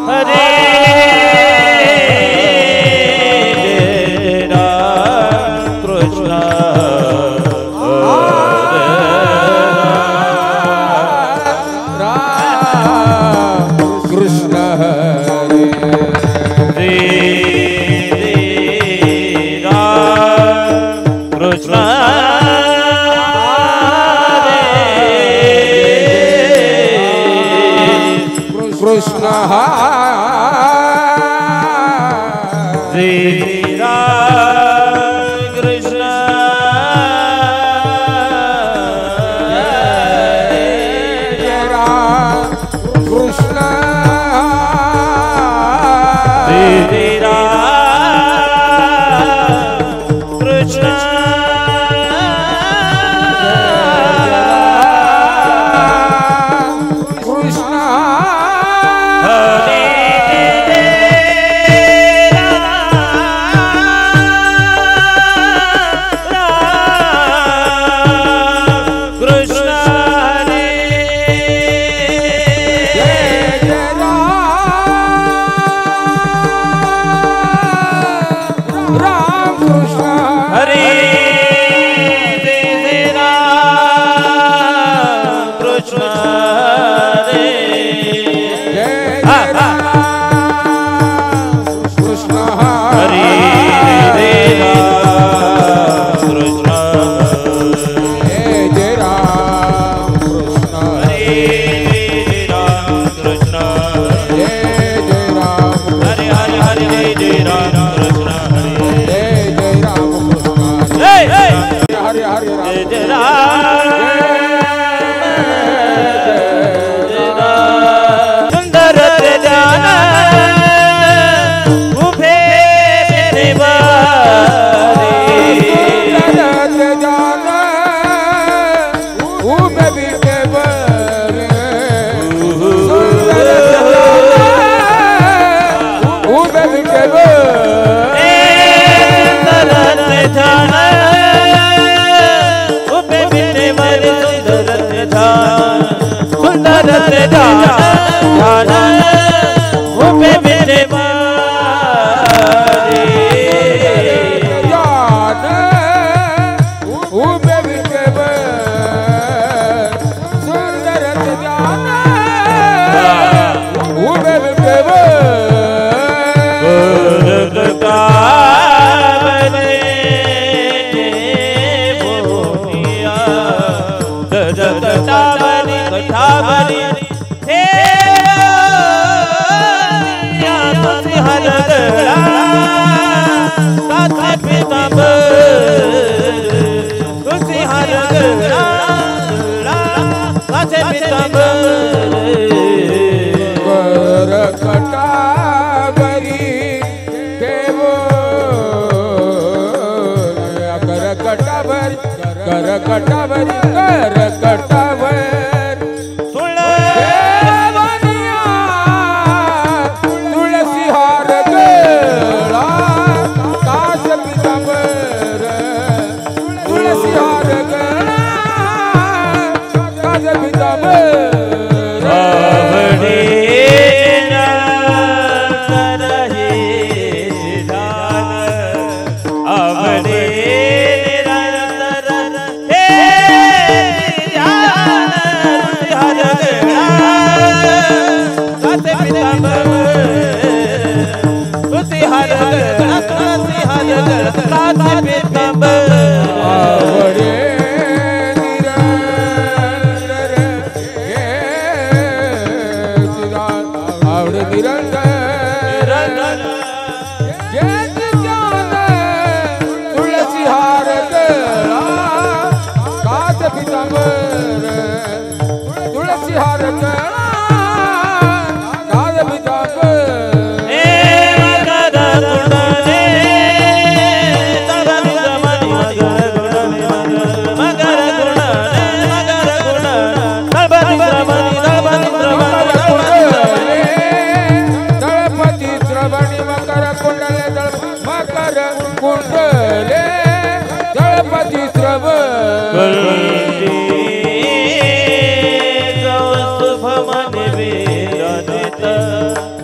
हरे कृष्ण कृष्ण हरे कृष्ण कृष्ण हरे कृष्ण कृष्ण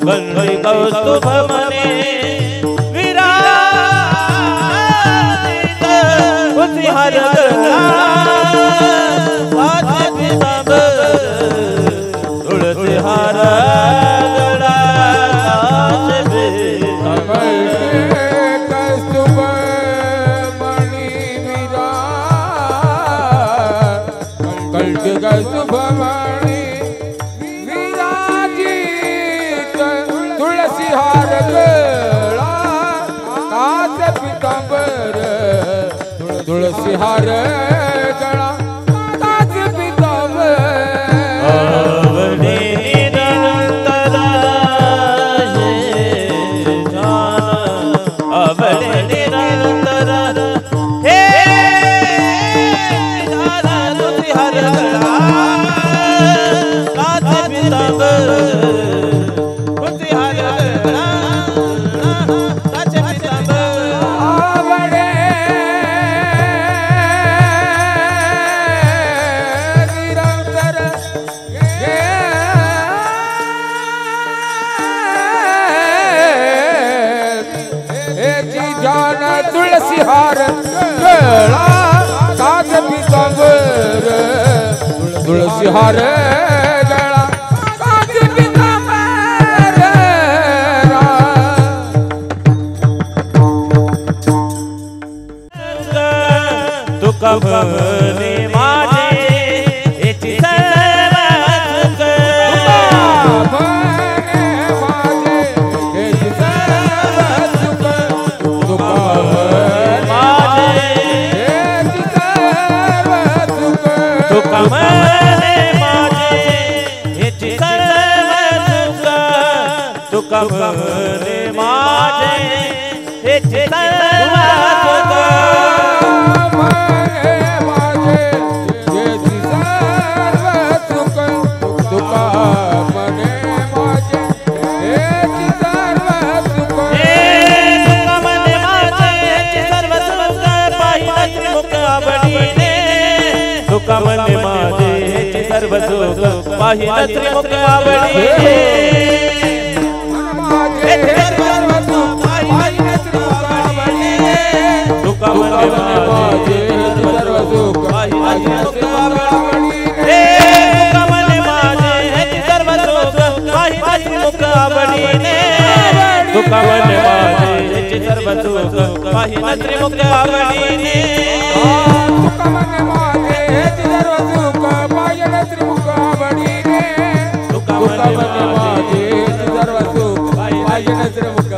बल कोई कौस्तुभ मने विराजित उसी हर गला साथ पीतांबर तुलसी हर गला साथ पीतांबर कौस्तुभ मणि विराज कौस्तुभ मणि विराजित तुलसी हार गला कास पीतांबर तुलसी हार गला कास पीतांबर अवनि निरंतर है जान अवनि निरंतर हे जान तुलसी हर गला कास पीतांबर तुलसी हर गला कास पीतांबर तुलसी हार गला कास पीतांबर तुलसी हार गला कास पीतांबर तू कबने माझे याची सर्व सुख कमने माझे याची सर्व सुख तू कमने माझे याची सर्व सुख कमने माझे सर्व सुख पाहिला त्रिमुख आवडीने तू कमने माझे सर्व सुख पाहिला त्रिमुख आवडीने कमने माझे सर्व सुख पाहिला त्रिमुख आवडीने तू कमने माझे सर्व सुख पाहिला त्रिमुख आवडीने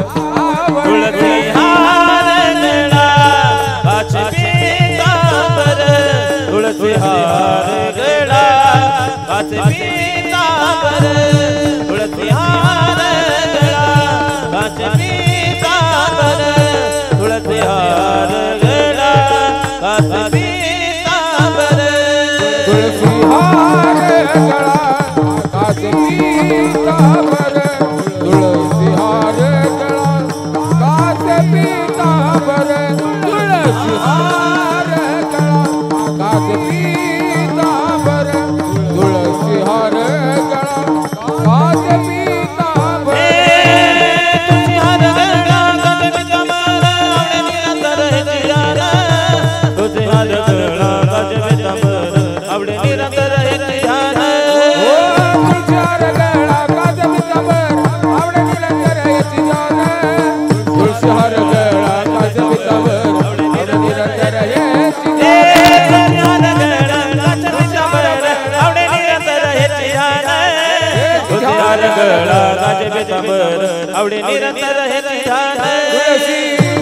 तुलसी हार गला कास पीतांबर तुलसी हार गला कास पीतांबर तुलसी हार गला कास पीतांबर तुलसी हार गला कास पीतांबर तुलसी हार गला कास पीतांबर तुलसी हार गला कास पीतांबर तुलसी हार गला कास पीतांबर तुलसी हार गला कास पीतांबर तुलसी हार गला कास पीतांबर निरंतर है जियारा तुलसी हार गला कास पीतांबर आवडे निरंतर है जियारा तुलसी हार गला कास पीतांबर आवडे निरंतर है जियारा तुलसी हार गला कास पीतांबर आवडे निरंतर है हार गला कास पीतांबर आवडे निरंतर है जियारा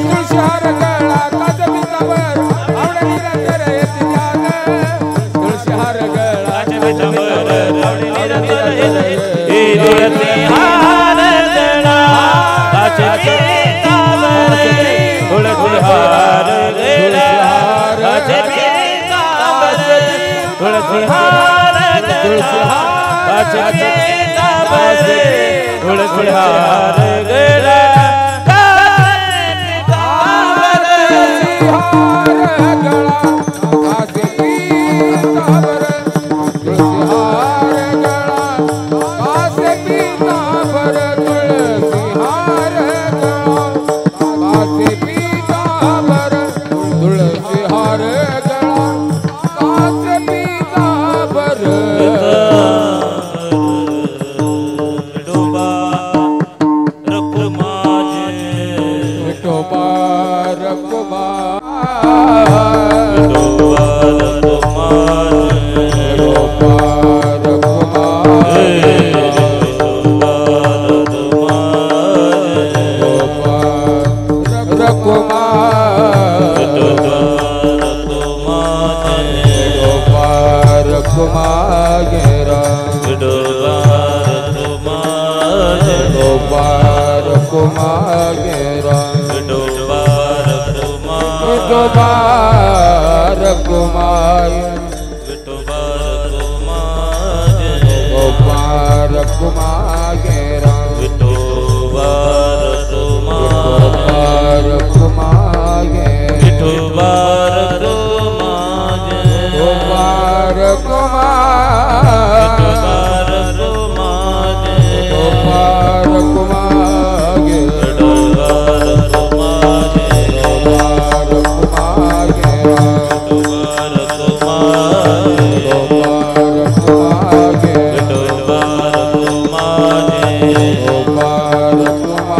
तुलसी हार गला कास पीतांबर आवडे निरंतर है जियारा तुलसी हार गला कास पीतांबर आवडे निरंतर है तुलसी हार गला कास पीतांबर तुलसी हार गला कास पीतांबर तुलसी हार गला कास पीतांबर तुलसी हार गला कुमागेरा विठोबार कुमार विठोबार कुमार विठोबार कुमागेरा विठोबार विठोबार कुमागे विठोबार कुमार विठोबार कुमार विठोबार कुमागे विठोबार कुमागे विठोबार कुमागे विठोबार कुमार विठोबार कुमागे विठोबार कुमागे विठोबार कुमागे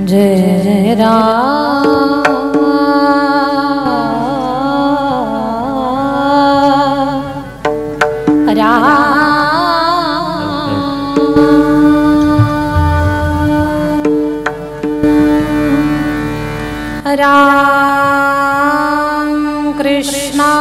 जय राम कृष्णा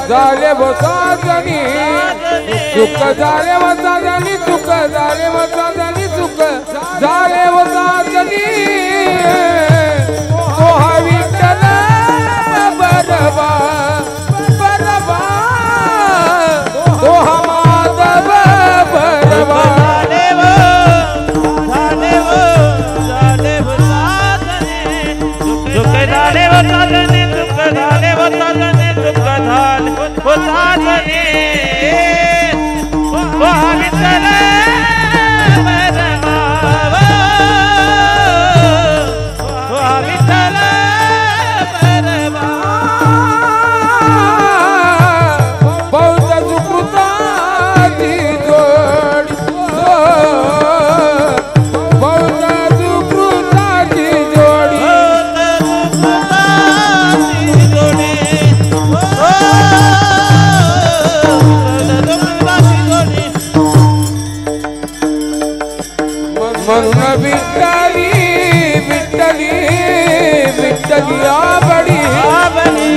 झाले व साजनी सुख झाले व साजनी सुख झाले व साजनी सुख झाले व साजनी तो हा विठ्ठल बरबा बरबा तो हा माधव बरबा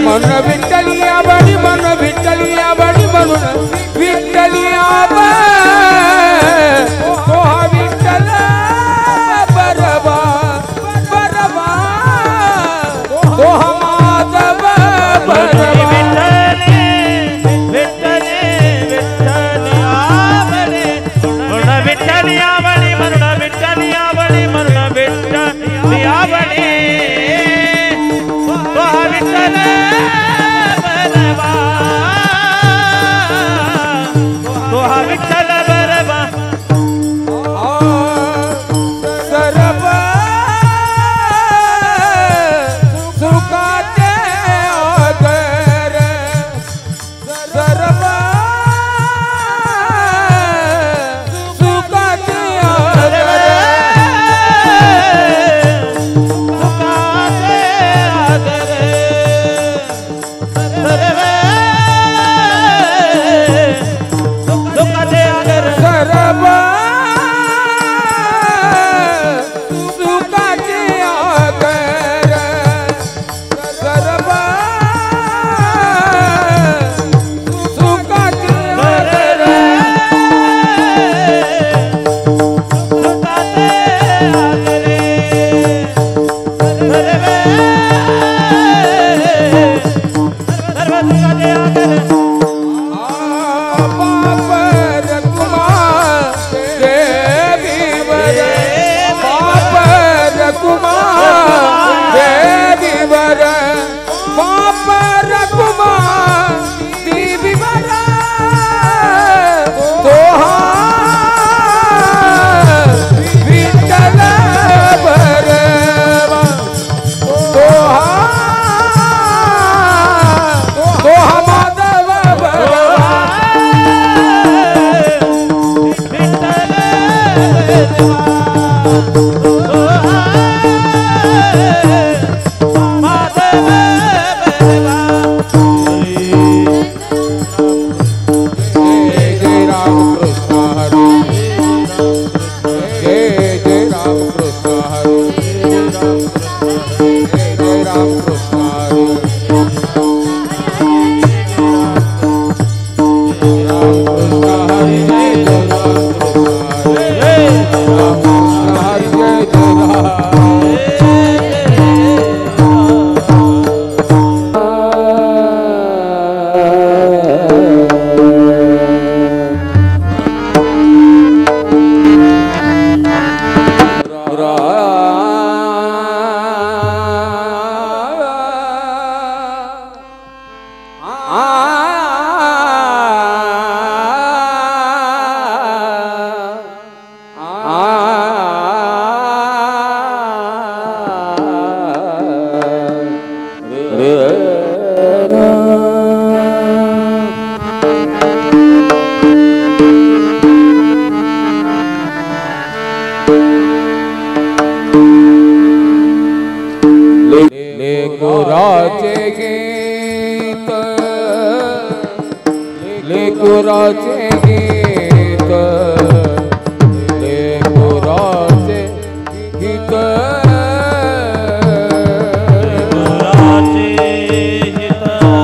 मन विठ्ठलिया बडी मन विठ्ठलिया बडी म्हणून विठ्ठलिया तो हा विठ्ठल बरबा बरबा तो हा माधव बरबा विठ्ठलिया बडी म्हणून विठ्ठलिया बडी म्हणून विठ्ठलिया बडी लेकुराचे गीत लेकुराचे गीत लेकुराचे गीत लेकुराचे गीत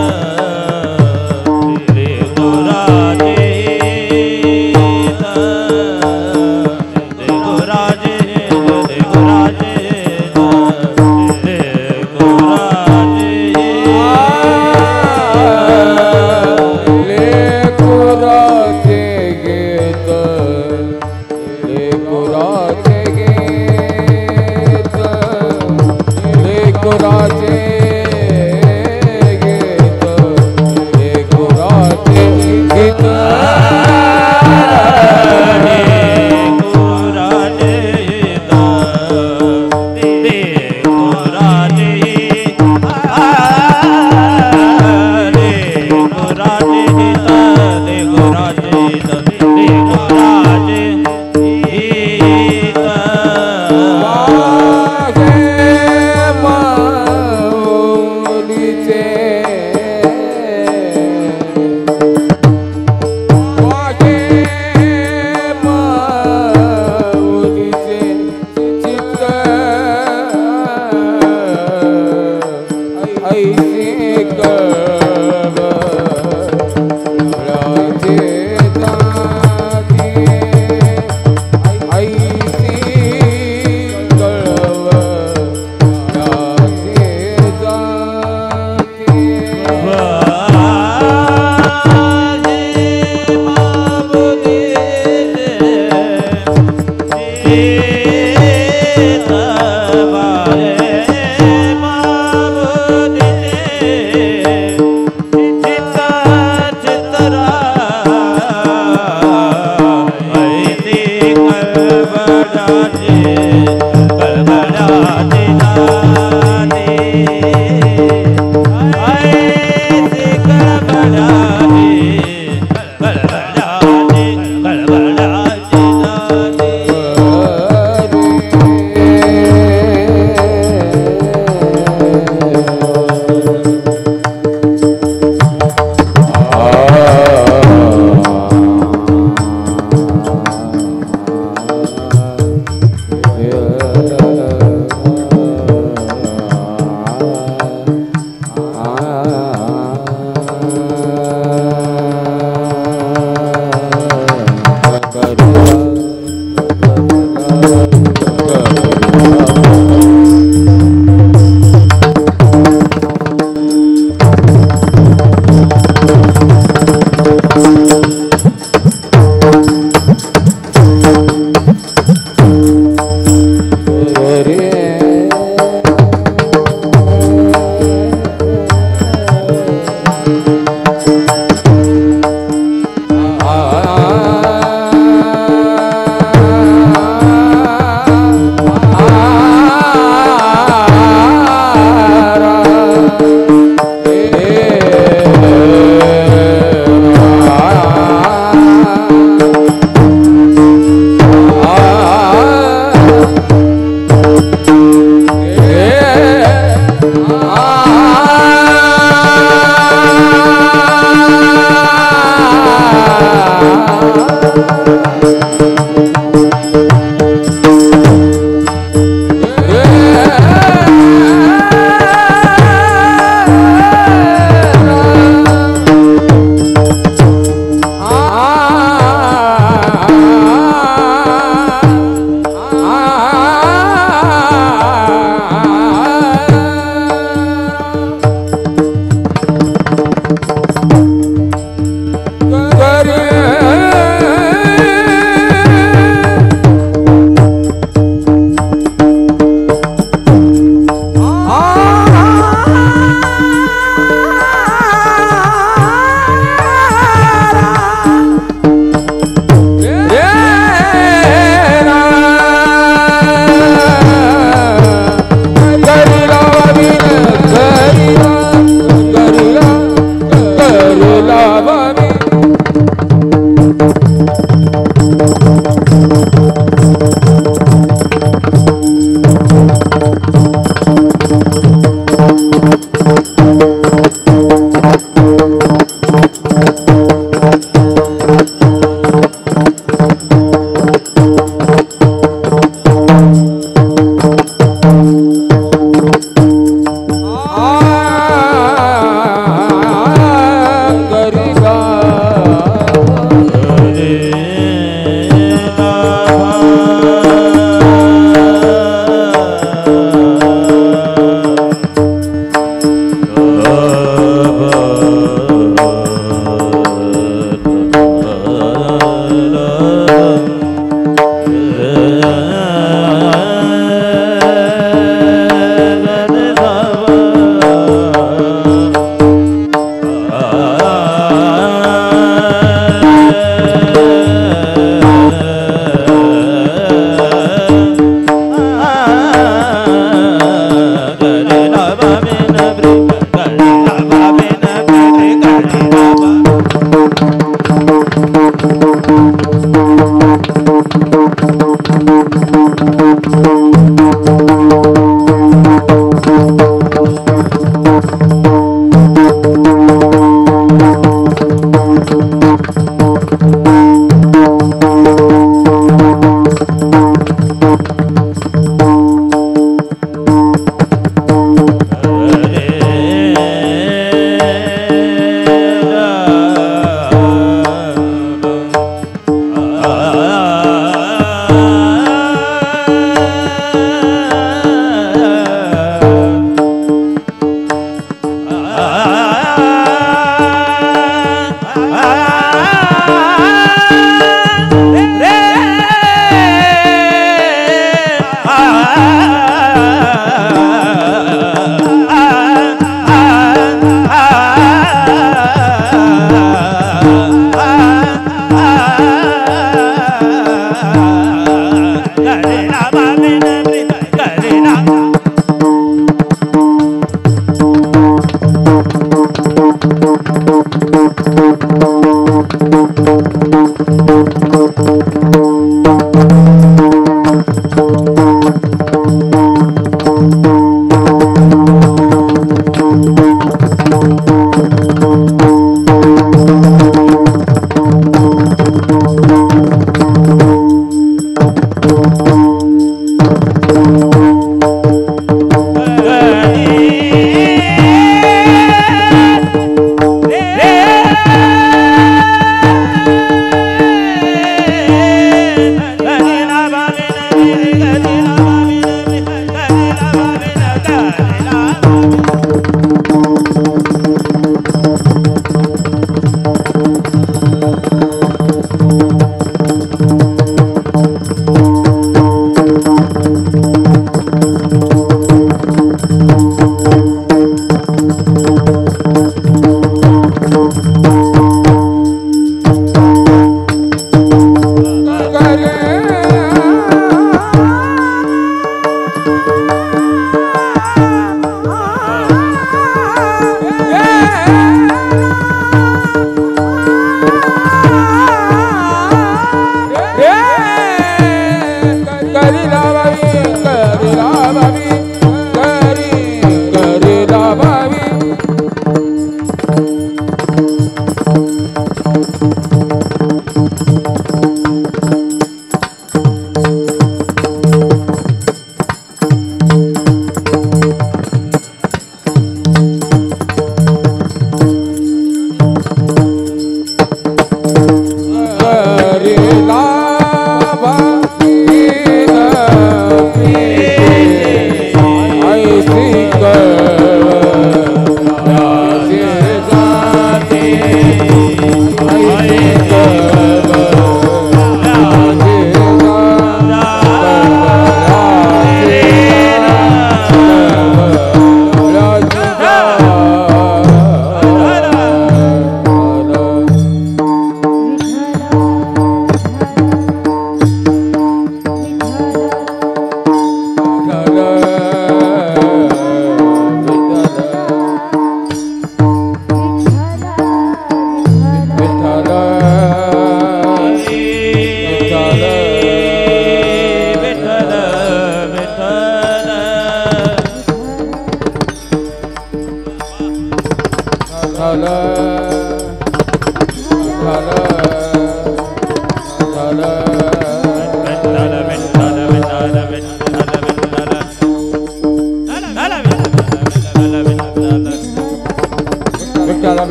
Hare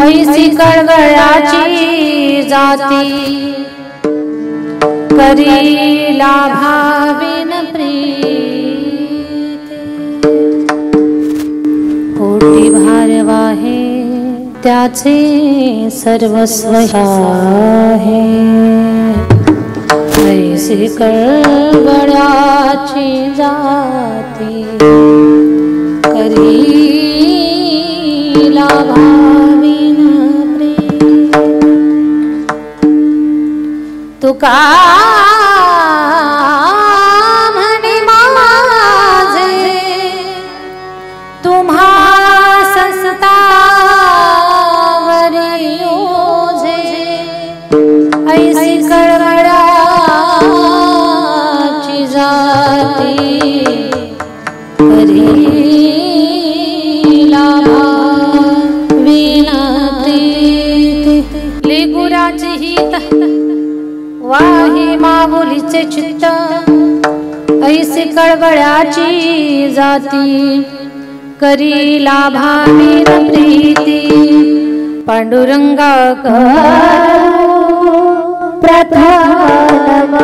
ऐसी कळवळाची जाती करी लाभाविन प्रीत पोटी भारवाहे त्याचे सर्वस्व आहे ऐसी कळवळाची जाती करी लाभाविन प्रीत तुका म्हणे माझे तुम्हा संस्तावरी ओझे ऐसी कळवळाची जाती करी लेगुराचे हित वाहे माऊलीचे चित्त ऐसे कळवळाची जाती करी लाभाविन प्रीती पांडुरंगा प्रथम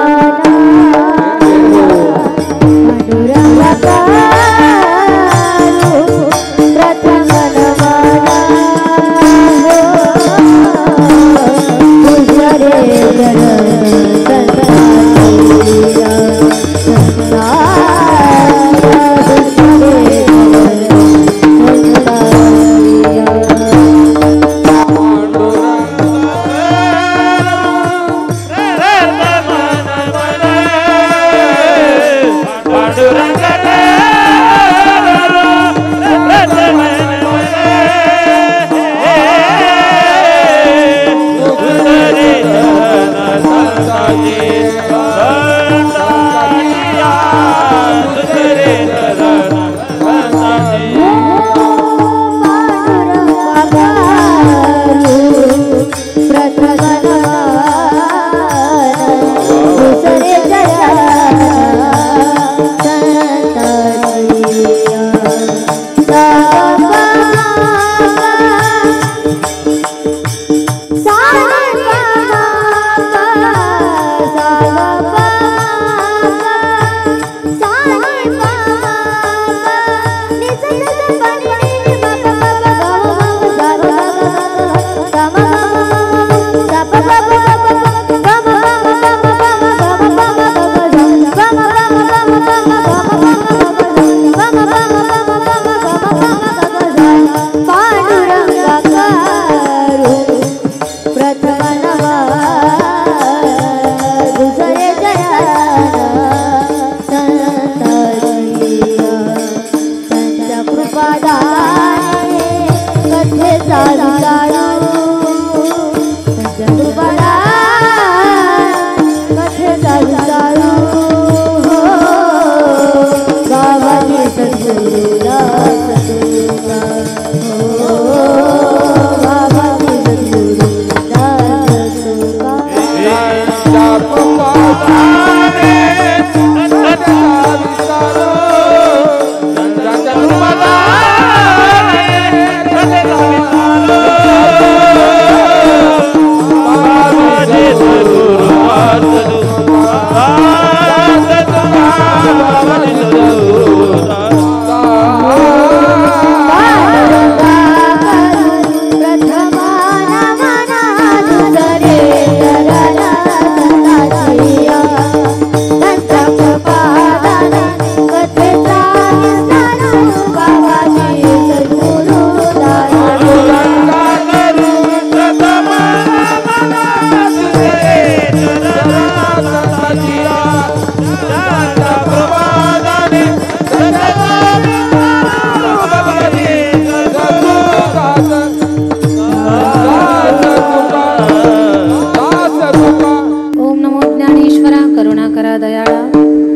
करणारा दयाळा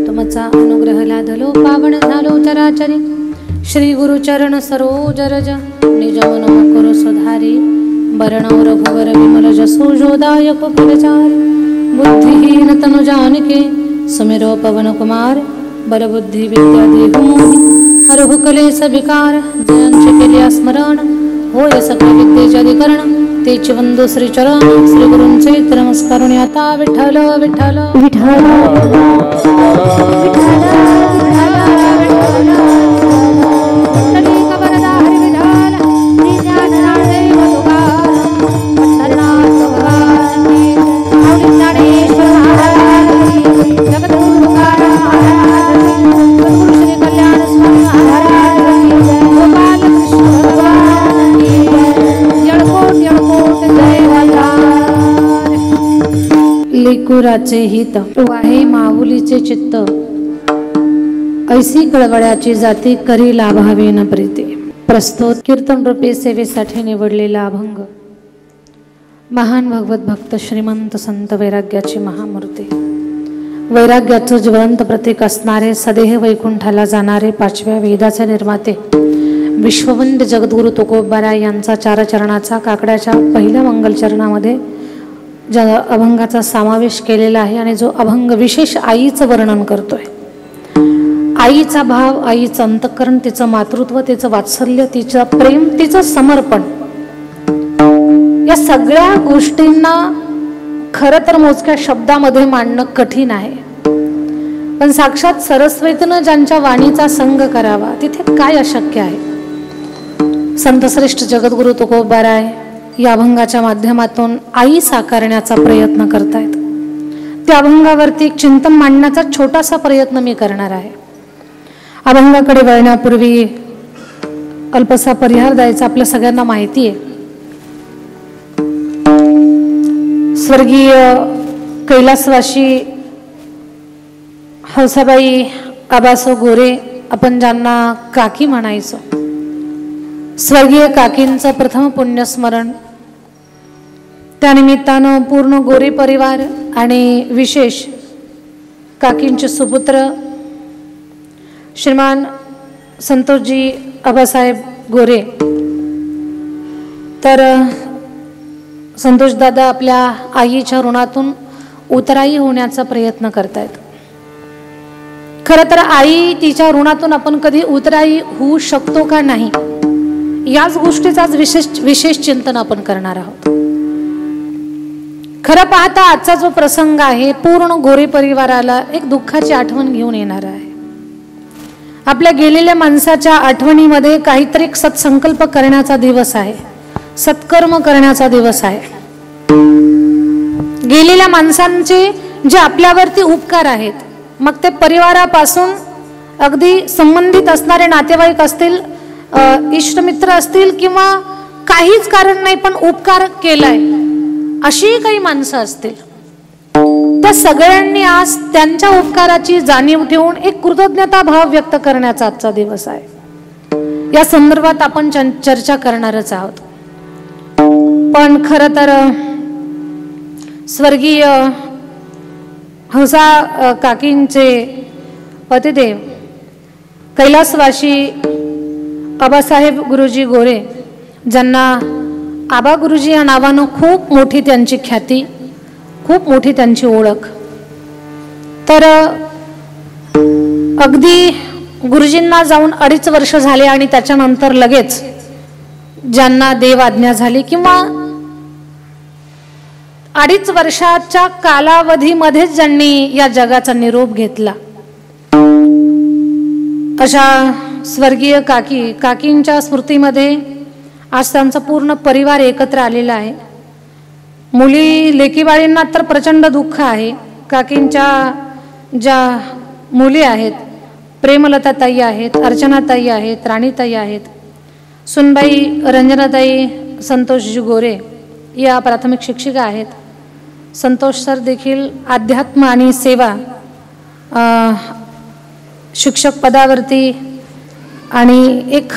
तुमचा अनुग्रह लाधलो पावन झालो चराचरी श्री गुरुचरण सरोज रज निज मनोमुकुर सुधारी वर्ण रघुवर विमल जसो जोदायक प्रचार बुद्धिहीन तनु जानिके सुमिरो पवन कुमार बल बुद्धि विद्या देहु मोहि हरहु कलेश विकार जयांचे केले स्मरण होय सकल विद्येचे अधिकरण तेच वंदो श्री चरण श्री गुरूंचे नमस्कारुणी आता विठ्ठल विठ्ठल विठ्ठल लेकुराचे हित वाहे माऊलीचे चित्त ऐसी कळवळ्याची जाती करी लाभावे न प्रीती. प्रस्तुत कीर्तन रूपी सेवेसाठी निवडलेला अभंग महान भगवत भक्त श्रीमंत संत वैराग्याची महामूर्ती वैराग्याचं ज्वलंत प्रतीक असणारे सदेह वैकुंठाला जाणारे पाचव्या वेदाचे निर्माते विश्ववंद्य जगद्गुरु तुकोबाराय यांचा चारचरणाचा काकड्याच्या पहिल्या मंगलचरणामध्ये ज्या अभंगाचा समावेश केलेला आहे आणि जो अभंग विशेष आईचं वर्णन करतोय. आईचा भाव, आईचं अंतःकरण, तिचं मातृत्व, तिचं वात्सल्य, तिचं प्रेम, तिचं समर्पण या सगळ्या गोष्टींना खरं तर मोजक्या शब्दामध्ये मांडणं कठीण आहे. पण साक्षात सरस्वतीनं ज्यांच्या वाणीचा संग करावा तिथे काय अशक्य आहे. संतश्रेष्ठ जगद्गुरु तुकोबाराय या अभंगाच्या माध्यमातून आई साकारण्याचा प्रयत्न करतायत. त्या अभंगावरती एक चिंतन मांडण्याचा छोटासा प्रयत्न मी करणार आहे. अभंगाकडे वळण्यापूर्वी अल्पसा परिहार द्यायचा. आपल्या सगळ्यांना माहिती आहे स्वर्गीय कैलासवासी हौसाबाई आबासो गोरे आपण ज्यांना काकी म्हणायचो, स्वर्गीय काकींचं प्रथम पुण्यस्मरण. त्यानिमित्तानं पूर्ण गोरे परिवार आणि विशेष काकींचे सुपुत्र श्रीमान संतोषजी आबासाहेब गोरे तर संतोषदादा आपल्या आईच्या ऋणातून उतराई होण्याचा प्रयत्न करतायत. खरं तर आई तिच्या ऋणातून आपण कधी उतराई होऊ शकतो का नाही याच गोष्टीचा विशेष चिंतन आपण करणार आहोत. खरं पाहता आजचा जो प्रसंग आहे पूर्ण गोरे परिवाराला एक दुःखाची आठवण घेऊन येणार आहे. आपल्या गेलेल्या माणसाच्या आठवणीमध्ये काहीतरी सत्संकल्प करण्याचा दिवस आहे, सत्कर्म करण्याचा दिवस आहे. गेलेल्या माणसांचे जे आपल्यावरती उपकार आहेत, मग ते परिवारापासून अगदी संबंधित असणारे नातेवाईक असतील, इष्टमित्र असतील किंवा काहीच कारण नाही पण उपकार केलाय अशी काही माणसं असतील, त्या सगळ्यांनी आज त्यांच्या उपकाराची जाणीव ठेवून एक कृतज्ञता भाव व्यक्त करण्याचा आजचा दिवस आहे. या संदर्भात आपण चर्चा करणारच आहोत. पण खरं तर स्वर्गीय हौसा काकींचे पतिदेव कैलासवासी आबासाहेब गुरुजी गोरे, ज्यांना आबा गुरुजी या नावानं खूप मोठी त्यांची ख्याती, खूप मोठी त्यांची ओळख. तर अगदी गुरुजींना जाऊन 2.5 वर्ष झाले आणि त्याच्यानंतर लगेच ज्यांना देव आज्ञा झाली किंवा 2.5 वर्षाच्या कालावधीमध्येच ज्यांनी या जगाचा निरोप घेतला अशा स्वर्गीय काकींच्या स्मृतीमध्ये आज त्यांचा पूर्ण परिवार एकत्र आलेला आहे. मुली लेकीबाळींना तर प्रचंड दुःख आहे. काकींच्या ज्या मुली आहेत, प्रेमलताताई आहेत, अर्चनाताई आहेत, राणीताई आहेत, सुनबाई रंजनाताई संतोषजी गोरे या प्राथमिक शिक्षिका आहेत. संतोष सर देखील अध्यात्म आणि सेवा शिक्षक पदावरती आणि एक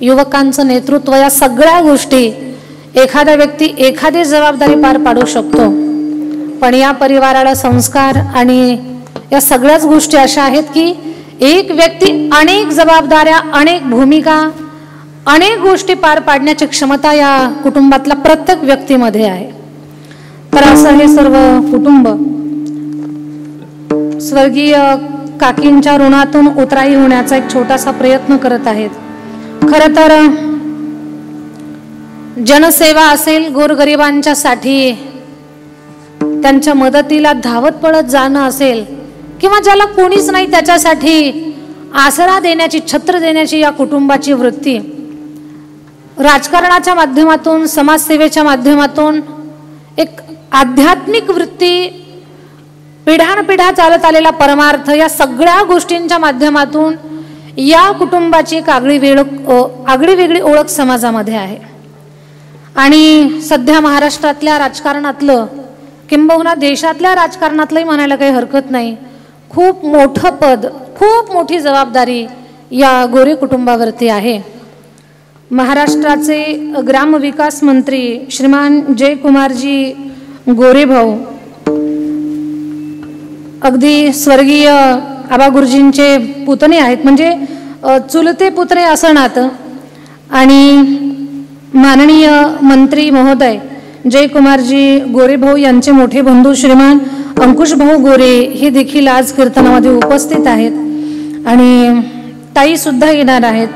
युवकांचं नेतृत्व या सगळ्या गोष्टी एखादा व्यक्ती एखादी जबाबदारी पार पाडू शकतो. पण या परिवाराला संस्कार आणि या सगळ्याच गोष्टी अशा आहेत की एक व्यक्ती अनेक जबाबदाऱ्या, अनेक भूमिका, अनेक गोष्टी पार पाडण्याची क्षमता या कुटुंबातल्या प्रत्येक व्यक्तीमध्ये आहे. तर असं हे सर्व कुटुंब स्वर्गीय काकींच्या ऋणातून उतराई होण्याचा एक छोटासा प्रयत्न करत आहेत. खरं तर जनसेवा असेल, गोरगरिबांच्या साठी त्यांच्या मदतीला धावत पळत जाणं असेल, किंवा ज्याला कोणीच नाही त्याच्यासाठी आसरा देण्याची, छत्र देण्याची या कुटुंबाची वृत्ती राजकारणाच्या माध्यमातून, समाजसेवेच्या माध्यमातून एक आध्यात्मिक वृत्ती, पिढ्यानपिढ्या चालत आलेला परमार्थ, या सगळ्या गोष्टींच्या माध्यमातून या कुटुंबाची एक आगळीवेगळी ओळख समाजामध्ये आहे. आणि सध्या महाराष्ट्रातल्या राजकारणातलं, किंबहुना देशातल्या राजकारणातलंही म्हणायला काही हरकत नाही, खूप मोठं पद, खूप मोठी जबाबदारी या गोरे कुटुंबावरती आहे. महाराष्ट्राचे ग्रामविकास मंत्री श्रीमान जयकुमारजी गोरे भाऊ, अगदी स्वर्गीय आबा गुरुजींचे पुतणे आहेत, म्हणजे चुलते पुतणे असं नातं. आणि माननीय मंत्री महोदय जयकुमारजी गोरे भाऊ यांचे मोठे बंधू श्रीमान अंकुश भाऊ गोरे हे देखील आज कीर्तनामध्ये उपस्थित आहेत. आणि ताई सुद्धा येणार आहेत,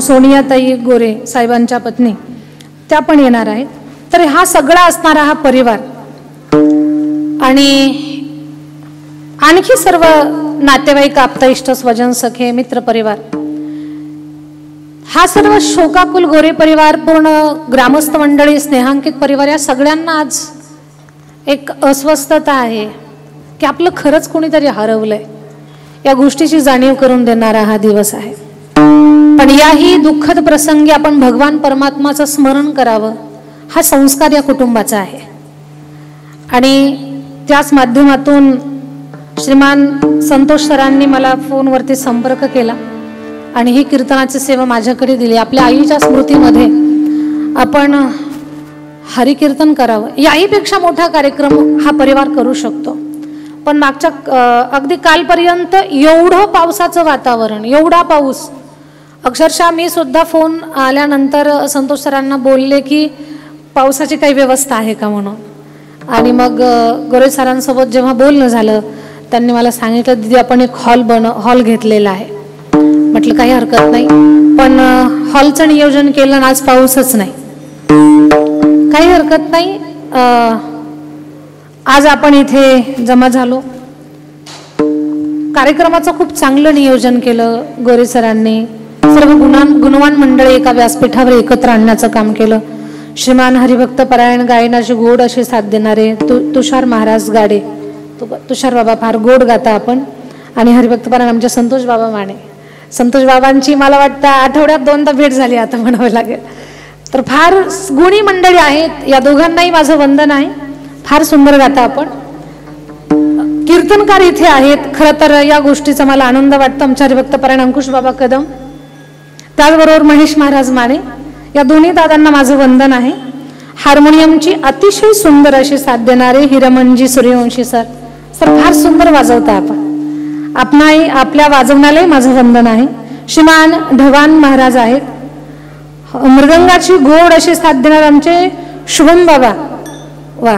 सोनिया ताई गोरे साहेबांच्या पत्नी, त्या पण येणार आहेत. तर हा सगळा असणारा हा परिवार आणि आणखी सर्व नातेवाईक, आप्तइष्ट, स्वजन, सखे, मित्र परिवार, हा सर्व शोकाकुल गोरे परिवार, पूर्ण ग्रामस्थ मंडळी, स्नेहांकित परिवार, या सगळ्यांना आज एक अस्वस्थता आहे की आपलं खरंच कोणीतरी हरवलंय. या गोष्टीची जाणीव करून देणारा हा दिवस आहे. पण याही दुःखद प्रसंगी आपण भगवान परमात्माचं स्मरण करावं, हा संस्कार या कुटुंबाचा आहे. आणि त्याच माध्यमातून श्रीमान संतोष सरांनी मला फोनवरती संपर्क केला आणि ही कीर्तनाची सेवा माझ्याकडे दिली. आपल्या आईच्या स्मृतीमध्ये आपण हरिकीर्तन करावं, याहीपेक्षा मोठा कार्यक्रम हा परिवार करू शकतो. पण मागच्या अगदी कालपर्यंत एवढं पावसाचं वातावरण, एवढा पाऊस, अक्षरशः मी सुद्धा फोन आल्यानंतर संतोष सरांना बोलले की पावसाची काही व्यवस्था आहे का म्हणून. आणि मग गोरे सरांसोबत जेव्हा बोलणं झालं, त्यांनी मला सांगितलं, दीदी आपण एक हॉल घेतलेला आहे. म्हटलं काही हरकत नाही, पण हॉलचं नियोजन केलं आणि आज पाऊसच नाही. काही हरकत नाही, आज आपण इथे जमा झालो. कार्यक्रमाचं खूप चांगलं नियोजन केलं गोरे सरांनी. सर्व गुणवान मंडळी एका व्यासपीठावर एकत्र आणण्याचं काम केलं. श्रीमान हरिभक्त परायण, गायनाची गोड अशी साथ देणारे तुषार महाराज गाडे, तुषार बाबा फार गोड गाता आपण. आणि हरिभक्त परायण आमचे संतोष बाबा माने. संतोष बाबांची मला वाटतं आठवड्यात 2दा भेट झाली आता म्हणावं लागेल. तर फार गुणी मंडळी आहेत. या दोघांनाही माझं वंदन आहे. फार सुंदर गाता आपण. कीर्तनकार इथे आहेत. खरं तर या गोष्टीचा मला आनंद वाटतो. आमच्या हरिभक्त परायण अंकुश बाबा कदम, त्याचबरोबर महेश महाराज माने, या दोन्ही दादांना माझं वंदन आहे. हार्मोनियमची अतिशय सुंदर अशी साथ देणारे हिरमनजी सूर्यवंशी सर, फार सुंदर वाजवता आपण. आपणाही आपल्या वाजवण्यालाही माझं वंदन आहे. श्रीमान ढवान महाराज आहेत. मृदंगाची गोड अशी साथ देणारे आमचे शुभम बाबा, वा.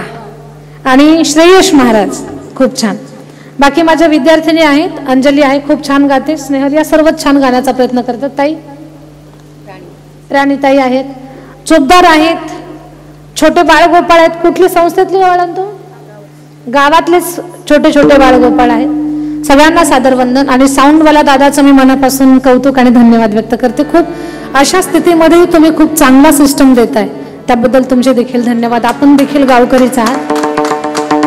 आणि श्रेयश महाराज, खूप छान. बाकी माझ्या विद्यार्थिनी आहेत. अंजली आहे, खूप छान गाते. स्नेहल, या सर्वच छान गाण्याचा प्रयत्न करतात. ताई राणीताई आहेत. चोपदार आहेत. छोटे बाळगोपाळ आहेत. कुठली संस्थेतली तो गावातलेच छोटे छोटे बाळगोपाळ आहेत. सगळ्यांना सादर वंदन. आणि साऊंडवाला दादाचं मी मनापासून कौतुक आणि धन्यवाद व्यक्त करते. खूप अशा स्थितीमध्ये तुम्ही खूप चांगला सिस्टम देताय, त्याबद्दल तुमचे देखील धन्यवाद. आपण देखील गावकरीच आहात.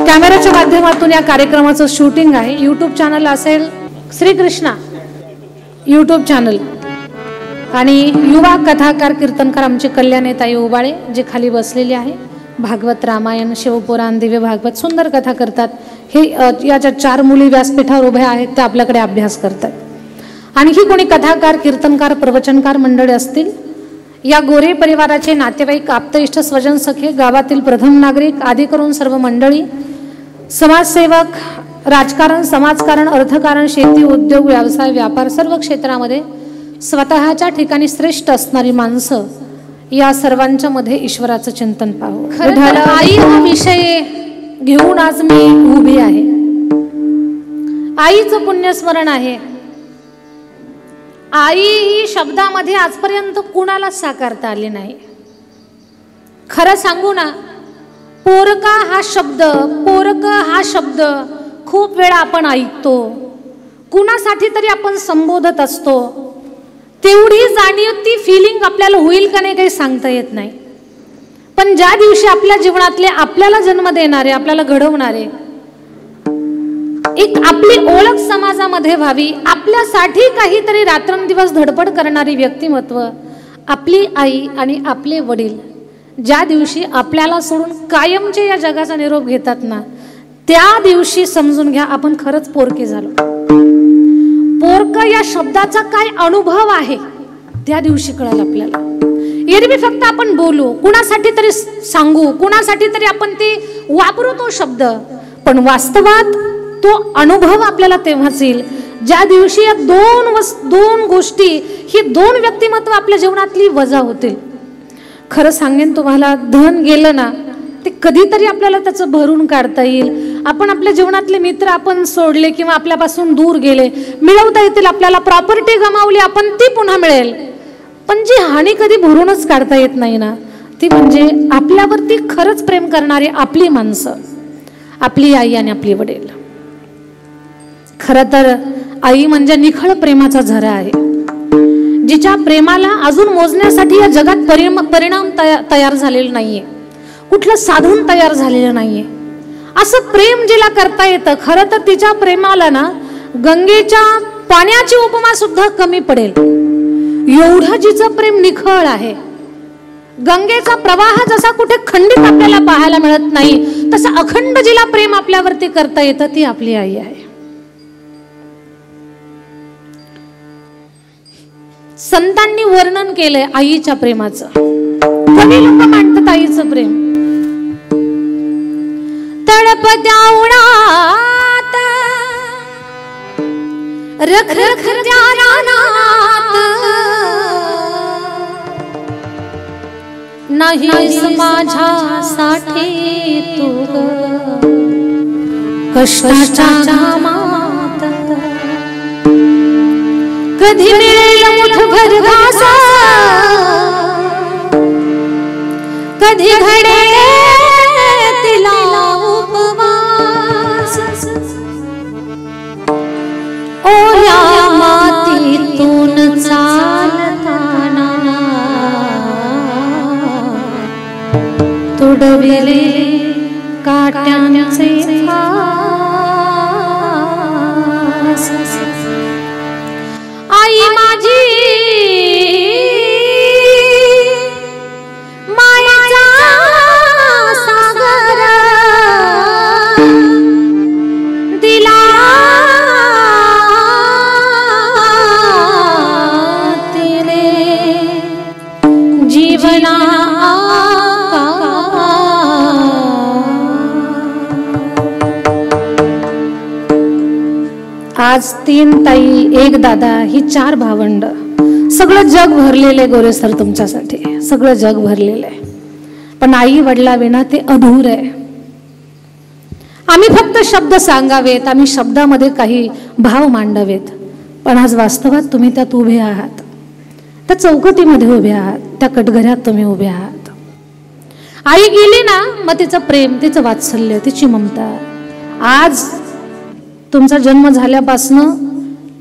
कॅमेऱ्याच्या माध्यमातून या कार्यक्रमाचं शूटिंग आहे. यूट्यूब चॅनल असेल श्रीकृष्णा यूट्यूब चॅनल. आणि युवा कथाकार कीर्तनकार आमचे कल्याणीताई उबाळे, जे खाली बसलेले आहे. भागवत, रामायण, शिवपुराण, दिव्य भागवत सुंदर कथा करतात. हे या ज्या 4 मुली व्यासपीठावर उभ्या आहेत त्या आपल्याकडे अभ्यास करतात. आणखी कोणी कथाकार, कीर्तनकार, प्रवचनकार मंडळी असतील, या गोरे परिवाराचे नातेवाईक, आप्तइष्ट, स्वजन, सखे, गावातील प्रथम नागरिक आदी करून सर्व मंडळी, समाजसेवक, राजकारण, समाजकारण, अर्थकारण, शेती, उद्योग, व्यवसाय, व्यापार सर्व क्षेत्रामध्ये स्वतःच्या ठिकाणी श्रेष्ठ असणारी माणसं, या सर्वांच्या मध्ये ईश्वराचं चिंतन पाहू. आई हा विषय घेऊन आज मी उभी आहे. आईचं पुण्यस्मरण आहे. आई ही शब्दामध्ये आजपर्यंत कुणाला साकारता आली नाही. खरं सांगू ना, पोरका हा शब्द खूप वेळा आपण ऐकतो, कुणासाठी तरी आपण संबोधत असतो. तेवढी जाणीव, ती फिलिंग आपल्याला होईल का नाही काही सांगता येत नाही. पण ज्या दिवशी आपल्या जीवनातले, आपल्याला जन्म देणारे, आपल्याला घडवणारे, एक आपली ओळख समाजामध्ये व्हावी, आपल्यासाठी काहीतरी रात्रंदिवस धडपड करणारी व्यक्तिमत्व आपली आई आणि आपले वडील ज्या दिवशी आपल्याला सोडून कायमचे या जगाचा निरोप घेतात ना, त्या दिवशी समजून घ्या आपण खरंच पोरके झालो. पोरक या शब्दाचा काय अनुभव आहे त्या दिवशी कळेल आपल्याला. एरवी फक्त आपण बोलू, कुणासाठी तरी सांगू, कुणासाठी तरी आपण ते वापरू तो शब्द, पण वास्तवात तो अनुभव आपल्याला तेव्हाच येईल ज्या दिवशी या दोन गोष्टी, ही दोन व्यक्तिमत्व आपल्या जीवनातली वजा होतील. खरं सांगेन तुम्हाला, धन गेलं ना ते कधीतरी आपल्याला त्याचं भरून काढता येईल. आपण आपल्या जीवनातले मित्र आपण सोडले किंवा आपल्यापासून दूर गेले, मिळवता येतील आपल्याला. प्रॉपर्टी गमावली आपण, ती पुन्हा मिळेल. पण जी हानी कधी भरूनच काढता येत नाही ना, ती म्हणजे आपल्यावरती खरंच प्रेम करणारी आपली माणसं, आपली आई आणि आपली वडील. खरं तर आई म्हणजे निखळ प्रेमाचा झरा आहे, जिच्या प्रेमाला अजून मोजण्यासाठी या जगात परिणाम तयार झालेला नाहीये, कुठलं साधन तयार झालेलं नाहीये. असं प्रेम जिला करता येतं, खरं तर तिच्या प्रेमाला ना गंगेच्या पाण्याची उपमा सुद्धा कमी पडेल, एवढं जिचं प्रेम निखळ आहे. गंगेचा प्रवाह जसा कुठे खंडित आपल्याला पाहायला मिळत नाही, तसं अखंड जिला प्रेम आपल्यावरती करता येतं ती आपली आई आहे. संतांनी वर्णन केलंय आईच्या प्रेमाचं. कवी लोक मांडतात आईचं प्रेम. तळपत्या उन्हात रखरखत्या रानात नाहीस माझ्यासाठी तू कष्टाच्या घामात, कधी मिळेल मुठभर घास, कधी घडेल तिला उपवास. ओल्या मातीतून चालताना तुडविले काट्यांचे फास. आई माझी मायेचा सागर दिला तिने जीवना. आज 3 ताई, 1 दादा, ही 4 भावंड, सगळं जग भरलेलं आहे गोरे सर तुमच्यासाठी, सगळं जग भरलेलं आहे. पण आई वडिला विना ते अधूर आहे. आम्ही फक्त शब्द सांगावेत, आम्ही शब्दामध्ये काही भाव मांडावेत, पण आज वास्तवात तुम्ही त्यात उभे आहात, त्या चौकटीमध्ये उभे आहात, त्या कटघऱ्यात तुम्ही उभे आहात. आई गेली ना, मग तिचं प्रेम, तिचं वात्सल्य, तिची ममता. आज तुमचा जन्म झाल्यापासनं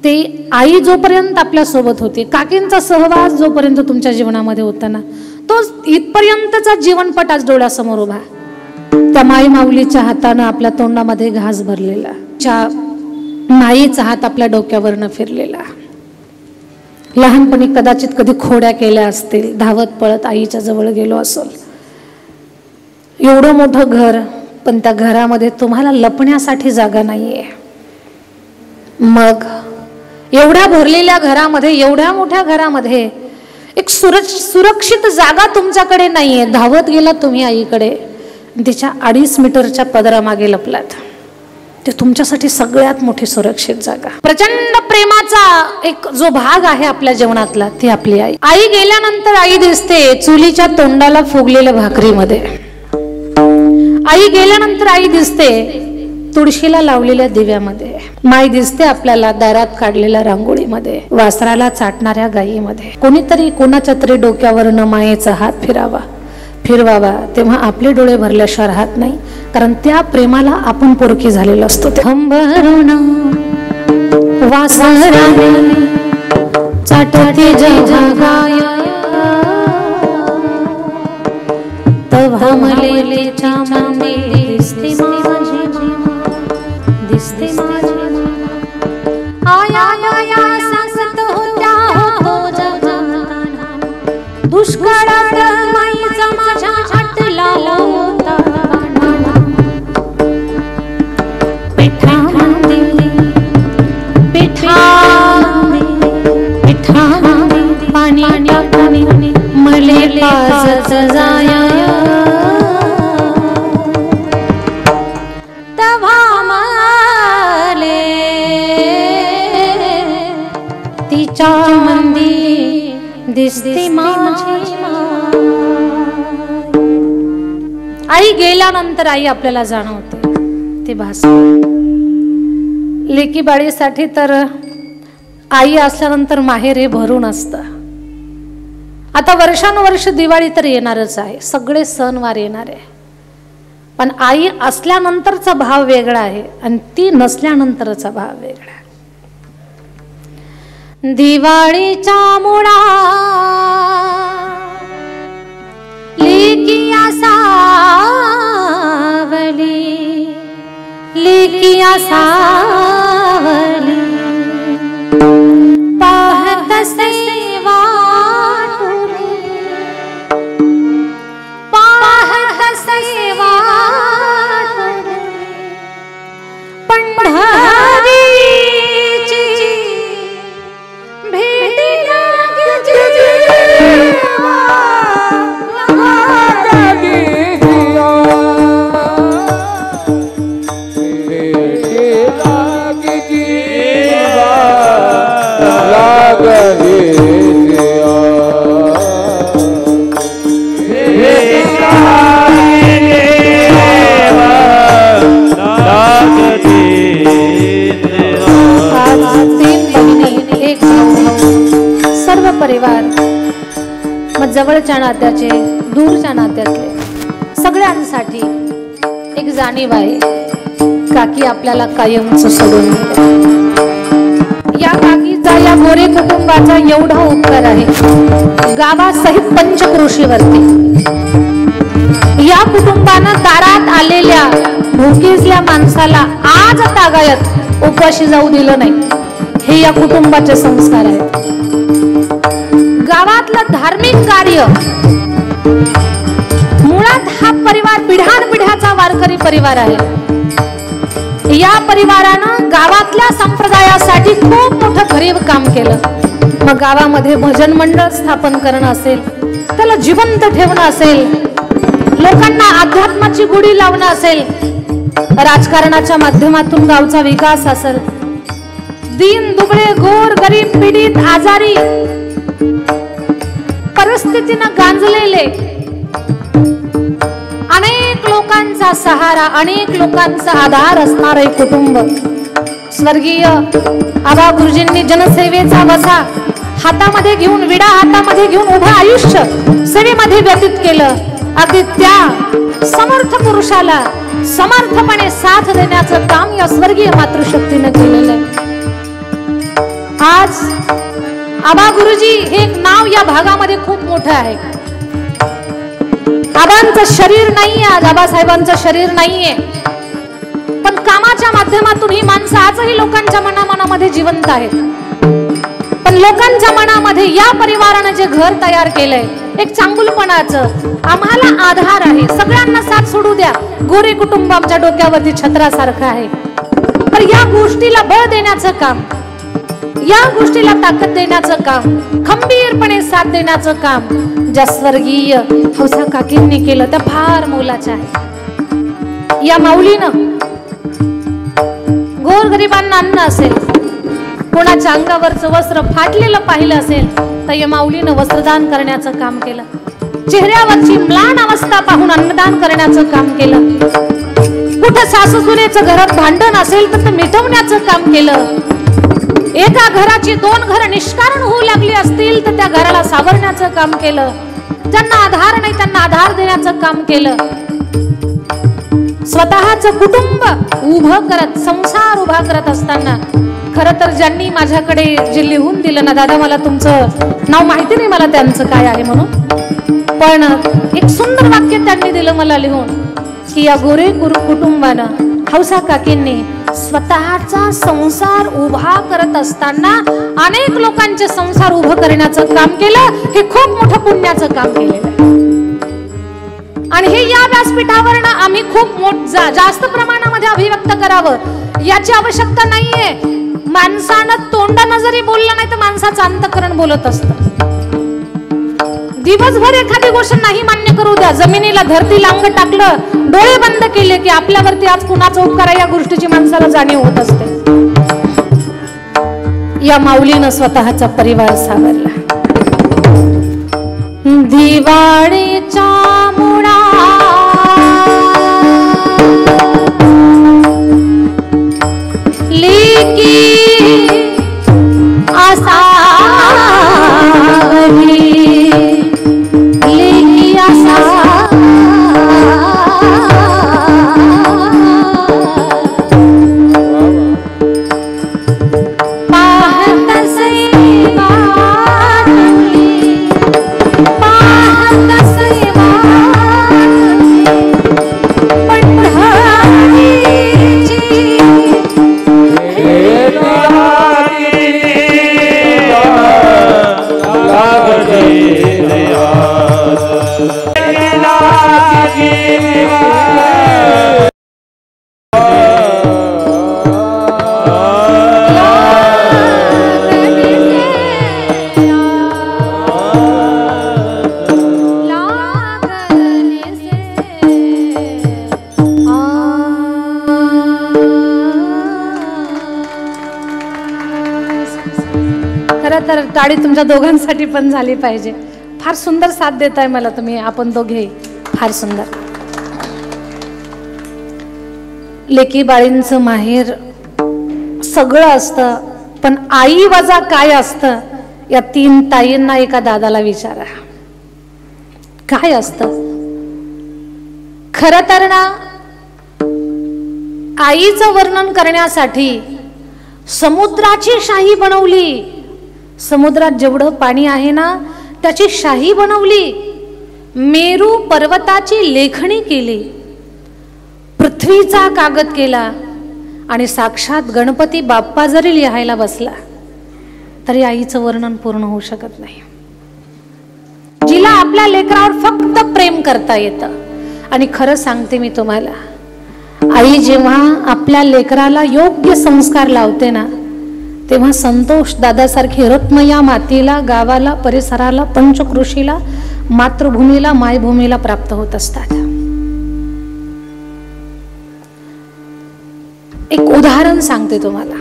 ते आई जोपर्यंत आपल्या सोबत होती, काकींचा सहवास जोपर्यंत तुमच्या जीवनामध्ये होता ना, तो इथपर्यंतचा जीवनपट आज डोळ्यासमोर उभा. त्या माई माऊलीच्या हातानं आपल्या तोंडामध्ये घास भरलेला, माईचा हात आपल्या डोक्यावरनं फिरलेला. लहानपणी कदाचित कधी खोड्या केल्या असतील, धावत पळत आईच्या जवळ गेलो असेल. एवढं मोठं घर, पण त्या घरामध्ये तुम्हाला लपण्यासाठी जागा नाहीये. मग एवढ्या भरलेल्या घरामध्ये, एवढ्या मोठ्या घरामध्ये एक सुरक्षित जागा तुमच्याकडे नाहीये. धावत गेला तुम्ही आईकडे, तिच्या 2.5 मीटरच्या पदरामागे लपलात. ते तुमच्यासाठी सगळ्यात मोठी सुरक्षित जागा. प्रचंड प्रेमाचा एक जो भाग आहे आपल्या जीवनातला ती आपली आई. आई गेल्यानंतर आई दिसते चुलीच्या तोंडाला फुगलेल्या भाकरीमध्ये. आई गेल्यानंतर आई दिसते तुळशीला लावलेल्या दिव्यामध्ये. माई दिसते आपल्याला दारात काढलेल्या रांगोळीमध्ये, वासराला चाटणाऱ्या गायीमध्ये. कोणीतरी कोणाच्या तरी डोक्यावरनं मायेचा हात फिरवावा तेव्हा आपले डोळे भरल्याशिवाय राहत नाही, कारण त्या प्रेमाला आपण पोरकी झालेलो असतो. वासराने चाटते जेव्हा गाय तव्हा मलेलेच्या मंदी दिसते माझी आया सांगत होत्या हो जगाना दुष्काळात माईचा माझ्या आटला होता. पिठामध्ये पाणी मले पाजत जाया तव्हा मले तिच्या मंदी दिसते माझी. आई गेल्यानंतर आई आपल्याला जाणवते ते भासते. लेकी बाळीसाठी तर आई असल्यानंतर माहेर हे भरून असतं. आता वर्षानुवर्ष दिवाळी तर येणारच आहे, सगळे सणवार येणार आहे, पण आई असल्यानंतरचा भाव वेगळा आहे आणि ती नसल्यानंतरचा भाव वेगळा आहे. दिवाळीच्या मुळा लेकी सावली, लेकी सावली पाहत सेवा पंढरीची भेट सर्व परिवार, मग जवळच्या नात्याचे दूरच्या नात्यातले सगळ्यांसाठी एक जाणीव आहे. काकी आपल्याला कायमच सोडून गेल्या. या काकीचा या गोरे कुटुंबाचा एवढा उपकार आहे गावासहित पंचक्रोशीवरती. या कुटुंबानं दारात आलेल्या भुकेजल्या माणसाला आज तागायत उपाशी जाऊ दिलं नाही, हे या कुटुंबाचे संस्कार आहेत. गावातलं धार्मिक कार्य, मुळात हा परिवार पिढ्यानपिढ्याचा वारकरी परिवार आहे. या परिवारानं गावातल्या संप्रदायासाठी खूप मोठं भरीव काम केलं. मग गावामध्ये भजन मंडळ स्थापन करणं असेल, त्याला जिवंत ठेवणं असेल, लोकांना अध्यात्माची गुढी लावणं असेल, राजकारणाच्या माध्यमातून गावचा विकास असेल, दीन दुबळे गोर गरीब पीडित आजारी परिस्थितीनं गांजलेले अनेक लोकांचा सहारा, अनेक लोकांचा आधार असणारे कुटुंब. स्वर्गीय आबा गुरुजींनी जनसेवेचा वसा हातामध्ये घेऊन, विडा हातामध्ये घेऊन उभं आयुष्य सेवेमध्ये व्यतीत केलं. अगदी त्या समर्थ पुरुषाला समर्थपणे साथ देण्याचं काम या स्वर्गीय मातृशक्तीने केलेलं आहे. आज आबा गुरुजी हे एक नाव या भागामध्ये खूप मोठं आहे. आबांचं शरीर नाहीये, आज आबासाहेबांचं शरीर नाहीये, पण कामाच्या माध्यमातून ही माणसं आजही लोकांच्या मनामध्ये जिवंत आहेत. पण लोकांच्या मनामध्ये या परिवाराने जे घर तयार केलंय, एक चांगुलपणाचं आम्हाला आधार आहे. सगळ्यांना साथ सोडू द्या, गोरे कुटुंब आमच्या डोक्यावरती छत्रासारखं आहे. तर या गोष्टीला बळ देण्याचं काम, या गोष्टीला ताकद देण्याचं काम, खंबीरपणे साथ देण्याचं काम ज्या स्वर्गीय हौसा काकींनी केलं त्या फार मोलाचं आहे. या माऊलीनं गोरगरिबांना अन्न असेल, कोणाच्या अंगावरचं वस्त्र फाटलेलं पाहिलं असेल तर या माऊलीनं वस्त्रदान करण्याचं काम केलं. चेहऱ्यावरची म्लान अवस्था पाहून अन्नदान करण्याचं काम केलं. कुठं सासू सुनेचं घरात भांडण असेल तर ते मिटवण्याचं काम केलं. एका घराची 2 घरं निष्कारण होऊ लागली असतील तर त्या घराला सावरण्याचं काम केलं. ज्यांना आधार नाही त्यांना आधार देण्याचं काम केलं. स्वतःचं कुटुंब उभं करत, संसार उभा करत असताना खरं तर ज्यांनी माझ्याकडे जे लिहून दिलं ना, दादा मला तुमचं नाव माहिती नाही, मला त्यांचं काय आहे म्हणून, पण एक सुंदर वाक्य त्यांनी दिलं मला लिहून की या गोरे कुटुंबानं, हौसा काकींनी स्वतःचा संसार उभा करत असताना अनेक लोकांचे संसार उभं करण्याचं काम केलं. हे खूप मोठं पुण्याचं काम केलेलं आहे आणि हे या व्यासपीठावरनं आम्ही खूप जास्त प्रमाणामध्ये अभिव्यक्त करावं याची आवश्यकता नाहीये. माणसानं तोंडानं जरी बोललं नाही तर माणसाचं अंतःकरण बोलत असतं. दिवसभर एखादी गोष्ट नाही मान्य करू द्या, जमिनीला धरतीला अंग टाकलं, डोळे बंद केले की आपल्यावरती आज कुणाचा उपकार आहे या गोष्टीची माणसाला जाणीव होत असते. या माऊलीनं स्वतःचा परिवार सावरला. दिवाळीच्या मुळा लेकी आसा तर टाळी तुमच्या दोघांसाठी पण झाली पाहिजे. फार सुंदर साथ देताय मला तुम्ही, आपण दोघे फार सुंदर. लेकी बाळींचं माहेर सगळं असतं, पण आई वजा काय असतं या 3 ताईंना एका दादाला विचारा, काय असतं. खरं तर ना आईचं वर्णन करण्यासाठी समुद्राची शाही बनवली. समुद्रात जेवढं पाणी आहे ना त्याची शाही बनवली. मेरू पर्वताची लेखणी केली, पृथ्वीचा कागद केला आणि साक्षात गणपती बाप्पा जरी लिहायला बसला तरी आईचं वर्णन पूर्ण होऊ शकत नाही. जिला आपल्या लेकरावर फक्त प्रेम करता येतं. आणि खरं सांगते मी तुम्हाला, आई जेव्हा आपल्या लेकराला योग्य संस्कार लावते ना तेव्हा संतोष दादासारखी रत्न या मातीला, गावाला, परिसराला, पंचकृषीला, मातृभूमीला, मायभूमीला प्राप्त होत असतात. एक उदाहरण सांगते तुम्हाला.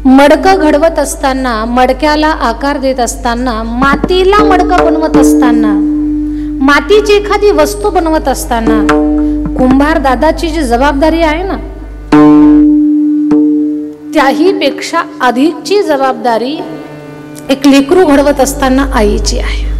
मडकं घडवत असताना, मडक्याला आकार देत असताना, मातीला मडकं बनवत असताना, मातीची एखादी वस्तू बनवत असताना कुंभार दादाची जी जबाबदारी आहे ना त्याही पेक्षा अधिकची जबाबदारी एक लेकरू घडवत असताना आईची आहे.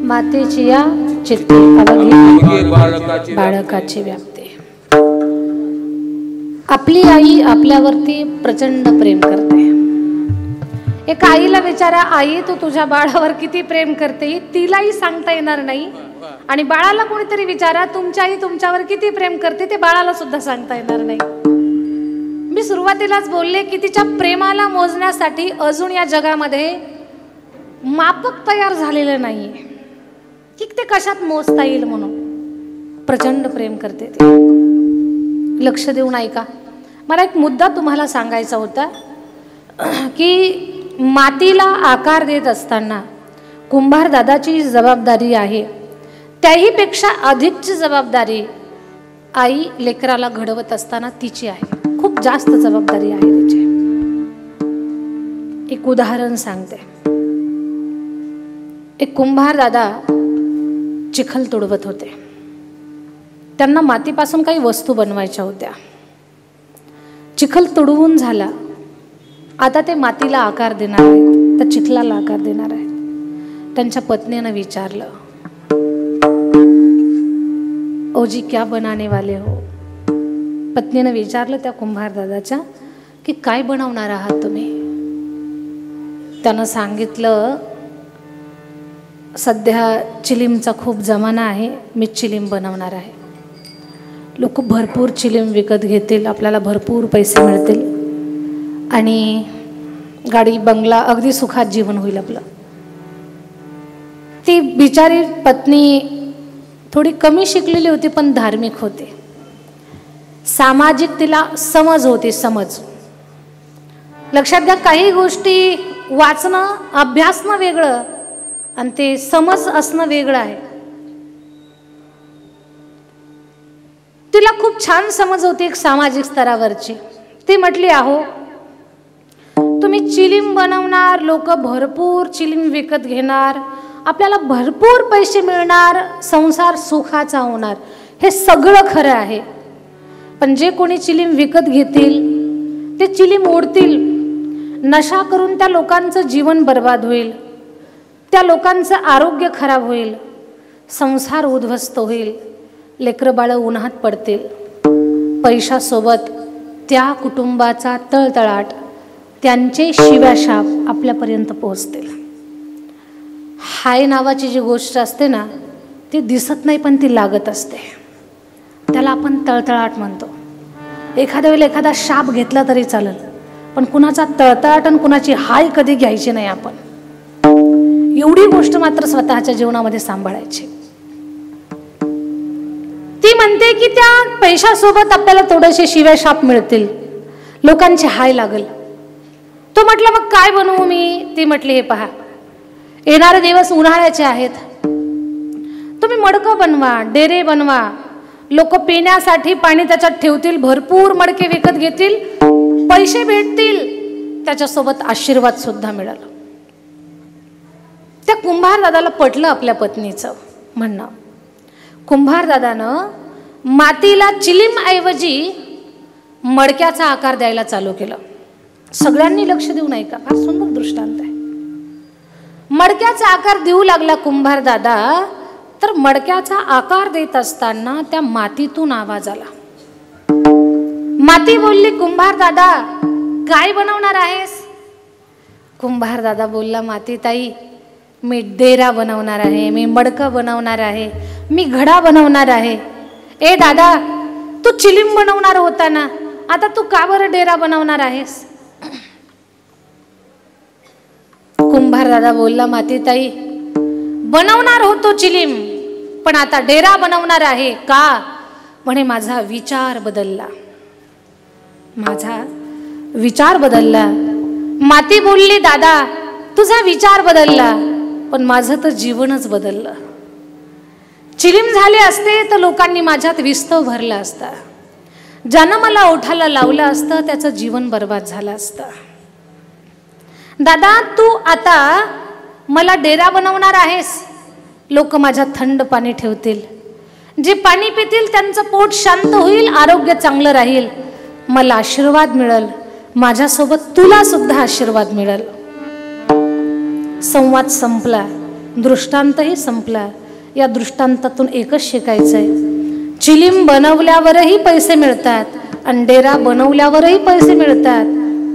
मातेची या चित्ते अवघी बाळकाची व्याप्ती. आपली आई आपल्यावरती प्रचंड प्रेम करते. एका आईला विचारा, आई तू तुझ्या बाळावर किती प्रेम करते, तिलाही सांगता येणार नाही. आणि बाळाला कोणीतरी विचारा, तुमची आई तुमच्यावर किती प्रेम करते, ते बाळाला सुद्धा सांगता येणार नाही. मी सुरुवातीलाच बोलले की तिच्या प्रेमाला मोजण्यासाठी अजून या जगामध्ये मापक तयार झालेलं नाहीये की ते कशात मोजता येईल म्हणून. प्रचंड प्रेम करते ती. लक्ष देऊन ऐका. मला एक मुद्दा तुम्हाला सांगायचा होता की मातीला आकार देत असताना कुंभार दादाची जबाबदारी आहे, त्याही पेक्षा अधिकची जबाबदारी आई लेकराला घडवत असताना तिची आहे. खूप जास्त जबाबदारी आहे तिची. एक उदाहरण सांगते. एक कुंभार दादा चिखल तुडवत होते. त्यांना मातीपासून काही वस्तू बनवायच्या होत्या. चिखल तुडवून झाला. आता ते मातीला आकार देणार आहेत, त्या चिखलाला आकार देणार आहेत. त्यांच्या पत्नीनं विचारलं, ओजी क्या बनाने वाले हो. पत्नीनं विचारलं त्या कुंभार दादाच्या की काय बनवणार आहात तुम्ही. त्यानं सांगितलं, सध्या चिलीमचा खूप जमाना आहे, मी चिलीम बनवणार आहे. लोक भरपूर चिलीम विकत घेतील, आपल्याला भरपूर पैसे मिळतील आणि गाडी बंगला अगदी सुखात जीवन होईल आपलं. ती बिचारी पत्नी थोडी कमी शिकलेली होती पण धार्मिक होती. सामाजिक तिला समज होती, समज. लक्षात घ्या, काही गोष्टी वाचणं अभ्यासणं वेगळं आणि ते समज असणं वेगळं आहे. तिला खूप छान समज होती एक सामाजिक स्तरावरची. ती म्हटली, अहो तुम्ही चिलीम बनवणार, लोक भरपूर चिलीम विकत घेणार, आपल्याला भरपूर पैसे मिळणार, संसार सुखाचा होणार, हे सगळं खरं आहे. पण जे कोणी चिलीम विकत घेतील ते चिलीम ओढतील, नशा करून त्या लोकांचं जीवन बर्बाद होईल, त्या लोकांचं आरोग्य खराब होईल, संसार उद्ध्वस्त होईल, लेकरं बाळं उन्हात पडतील, पैशासोबत त्या कुटुंबाचा तळतळाट, त्यांचे शिव्याशाप आपल्यापर्यंत पोहोचतील. हाय नावाची जी गोष्ट असते ना, ती दिसत नाही पण ती लागत असते. त्याला आपण तळतळाट म्हणतो. एखाद्या वेळेला एखादा शाप घेतला तरी चालेल, पण कुणाचा तळतळाट आणि कुणाची हाय कधी घ्यायची नाही आपण. एवढी गोष्ट मात्र स्वतःच्या जीवनामध्ये सांभाळायची. ती म्हणते की त्या पैशासोबत आपल्याला थोडेसे शिव्याशाप मिळतील, लोकांची हाय लागेल. तो म्हटलं, मग काय बनवू मी. ती म्हटली, हे पहा, येणारे दिवस उन्हाळ्याचे आहेत, तुम्ही मडकं बनवा, डेरे बनवा, लोक पिण्यासाठी पाणी त्याच्यात ठेवतील, भरपूर मडके विकत घेतील, पैसे भेटतील, त्याच्यासोबत आशीर्वाद सुद्धा मिळाला. त्या कुंभार दादाला पटलं आपल्या पत्नीचं म्हणणं. कुंभार दादानं मातीला चिलीम ऐवजी मडक्याचा आकार द्यायला चालू केलं. सगळ्यांनी लक्ष देऊन ऐका, फार सुंदर दृष्टांत आहे. मडक्याचा आकार देऊ लागला कुंभार दादा, तर मडक्याचा आकार देत असताना त्या मातीतून आवाज आला. माती बोलली, कुंभार दादा काय बनवणार आहेस? कुंभार दादा बोलला, माती ताई मी डेरा बनवणार आहे, मी मडकं बनवणार आहे, मी घडा बनवणार आहे. ए दादा, तू चिलीम बनवणार होता ना, आता तू का बरं डेरा बनवणार आहेस? कुंभार दादा बोलला, माती ताई बनवणार होतो चिलीम, पण आता डेरा बनवणार आहे. का? म्हणे माझा विचार बदलला, माझा विचार बदलला. माती बोलली, दादा तुझा विचार बदलला, पण माझं तर जीवनच बदललं. चिलीम झाले असते तर लोकांनी माझ्यात विस्तव भरला असता. ज्यानं मला ओठाला लावलं असतं त्याचं जीवन बर्बाद झालं असतं. दादा तू आता मला डेरा बनवणार आहेस, लोक माझ्यात थंड पाणी ठेवतील, जे पाणी पितील त्यांचं पोट शांत होईल, आरोग्य चांगलं राहील, मला आशीर्वाद मिळेल, माझ्यासोबत तुला सुद्धा आशीर्वाद मिळेल. संवाद संपला, दृष्टांतही संपला. या दृष्टांतातून एकच शिकायचं आहे, चिलीम बनवल्यावरही पैसे मिळतात आणि डेरा बनवल्यावरही पैसे मिळतात.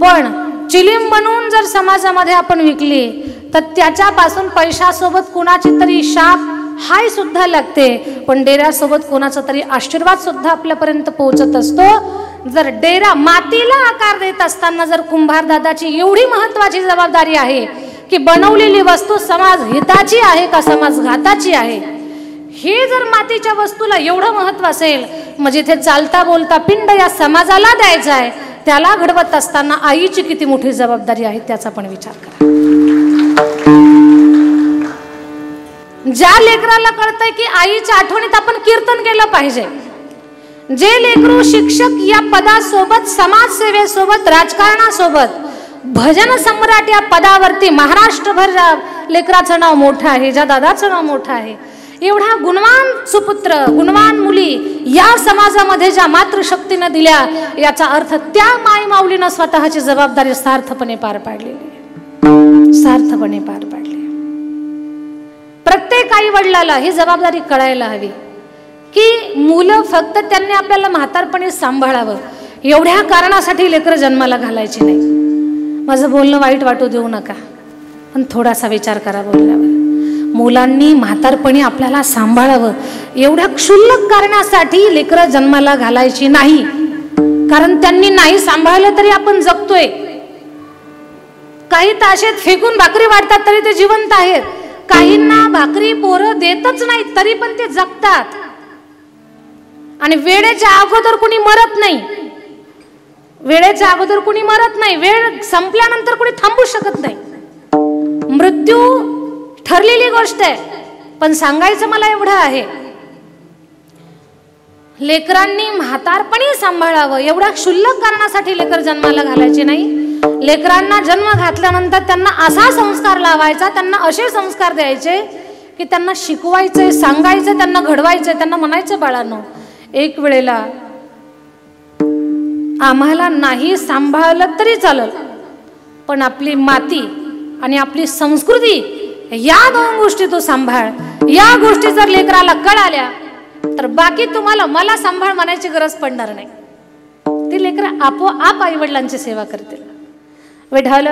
पण चिलीम बनवून जर समाजामध्ये आपण विकली तर त्याच्यापासून पैशासोबत कोणाची तरी शाप हाय सुद्धा लागते, पण डेऱ्यासोबत कोणाचा तरी आशीर्वाद सुद्धा आपल्यापर्यंत पोहोचत असतो. जर डेरा मातीला आकार देत असताना जर कुंभार दादाची एवढी महत्वाची जबाबदारी आहे की बनवलेली वस्तू समाज हिताची आहे का समाज घाताची आहे, हे जर मातीच्या वस्तूला एवढं महत्व असेल, मग जिथे चालता बोलता पिंड या समाजाला द्यायचा आहे, त्याला घडवत असताना आईची किती मोठी जबाबदारी आहे त्याचा पण विचार करा. ज्या लेकराला कळतंय की आईच्या आठवणीत आपण कीर्तन केलं पाहिजे, जे लेकरू शिक्षक या पदासोबत समाजसेवेसोबत राजकारणासोबत भजन सम्राट या पदावरती महाराष्ट्रभर लेकराचं नाव मोठं आहे, ज्या दादाचं नाव मोठं आहे, एवढा गुणवान सुपुत्र गुणवान मुली या समाजामध्ये ज्या मातृशक्तीनं दिल्या, याचा अर्थ त्या माई माऊलीनं स्वतःची जबाबदारी सार्थपणे पार पाडलेली, सार्थपणे पार पाडली. प्रत्येक आई वडिलाला ही जबाबदारी कळायला हवी की मुलं फक्त त्यांनी आपल्याला म्हातारपणी सांभाळावं एवढ्या कारणासाठी लेकरं जन्माला घालायची नाही. माझं बोलणं वाईट वाटू देऊ नका, पण थोडासा विचार करा बोलल्यावर. मुलांनी म्हातारपणी आपल्याला सांभाळावं एवढ्या क्षुल्लक कारणासाठी लेकरं जन्माला घालायची नाही, कारण त्यांनी नाही सांभाळलं तरी आपण जगतोय. काही ताशेत फेकून भाकरी वाटतात तरी ते जिवंत आहेत, काहींना भाकरी पोरं देतच नाहीत तरी पण ते जगतात. आणि वेळेच्या अगोदर कुणी मरत नाही, वेळेच्या अगोदर कुणी मरत नाही, वेळ संपल्यानंतर कुणी थांबू शकत नाही. मृत्यू ठरलेली गोष्ट आहे, पण सांगायचं मला एवढं आहे, लेकरांनी म्हातारपणी सांभाळावं एवढ्या क्षुल्लक कारणासाठी लेकर जन्माला घालायचे नाही. लेकरांना जन्म घातल्यानंतर त्यांना असा संस्कार लावायचा, त्यांना असे संस्कार द्यायचे की त्यांना शिकवायचे, सांगायचे, त्यांना घडवायचे, त्यांना म्हणायचं बाळांनो एक वेळेला आम्हाला नाही सांभाळलं तरी चालेल, पण आपली माती आणि आपली संस्कृती या दोन गोष्टी तू सांभाळ. या गोष्टी जर लेकराला कळाल्या तर बाकी तुम्हाला मला सांभाळ म्हणायची गरज पडणार नाही. ती लेकरं आपोआप आई वडिलांची सेवा करतील. विठाल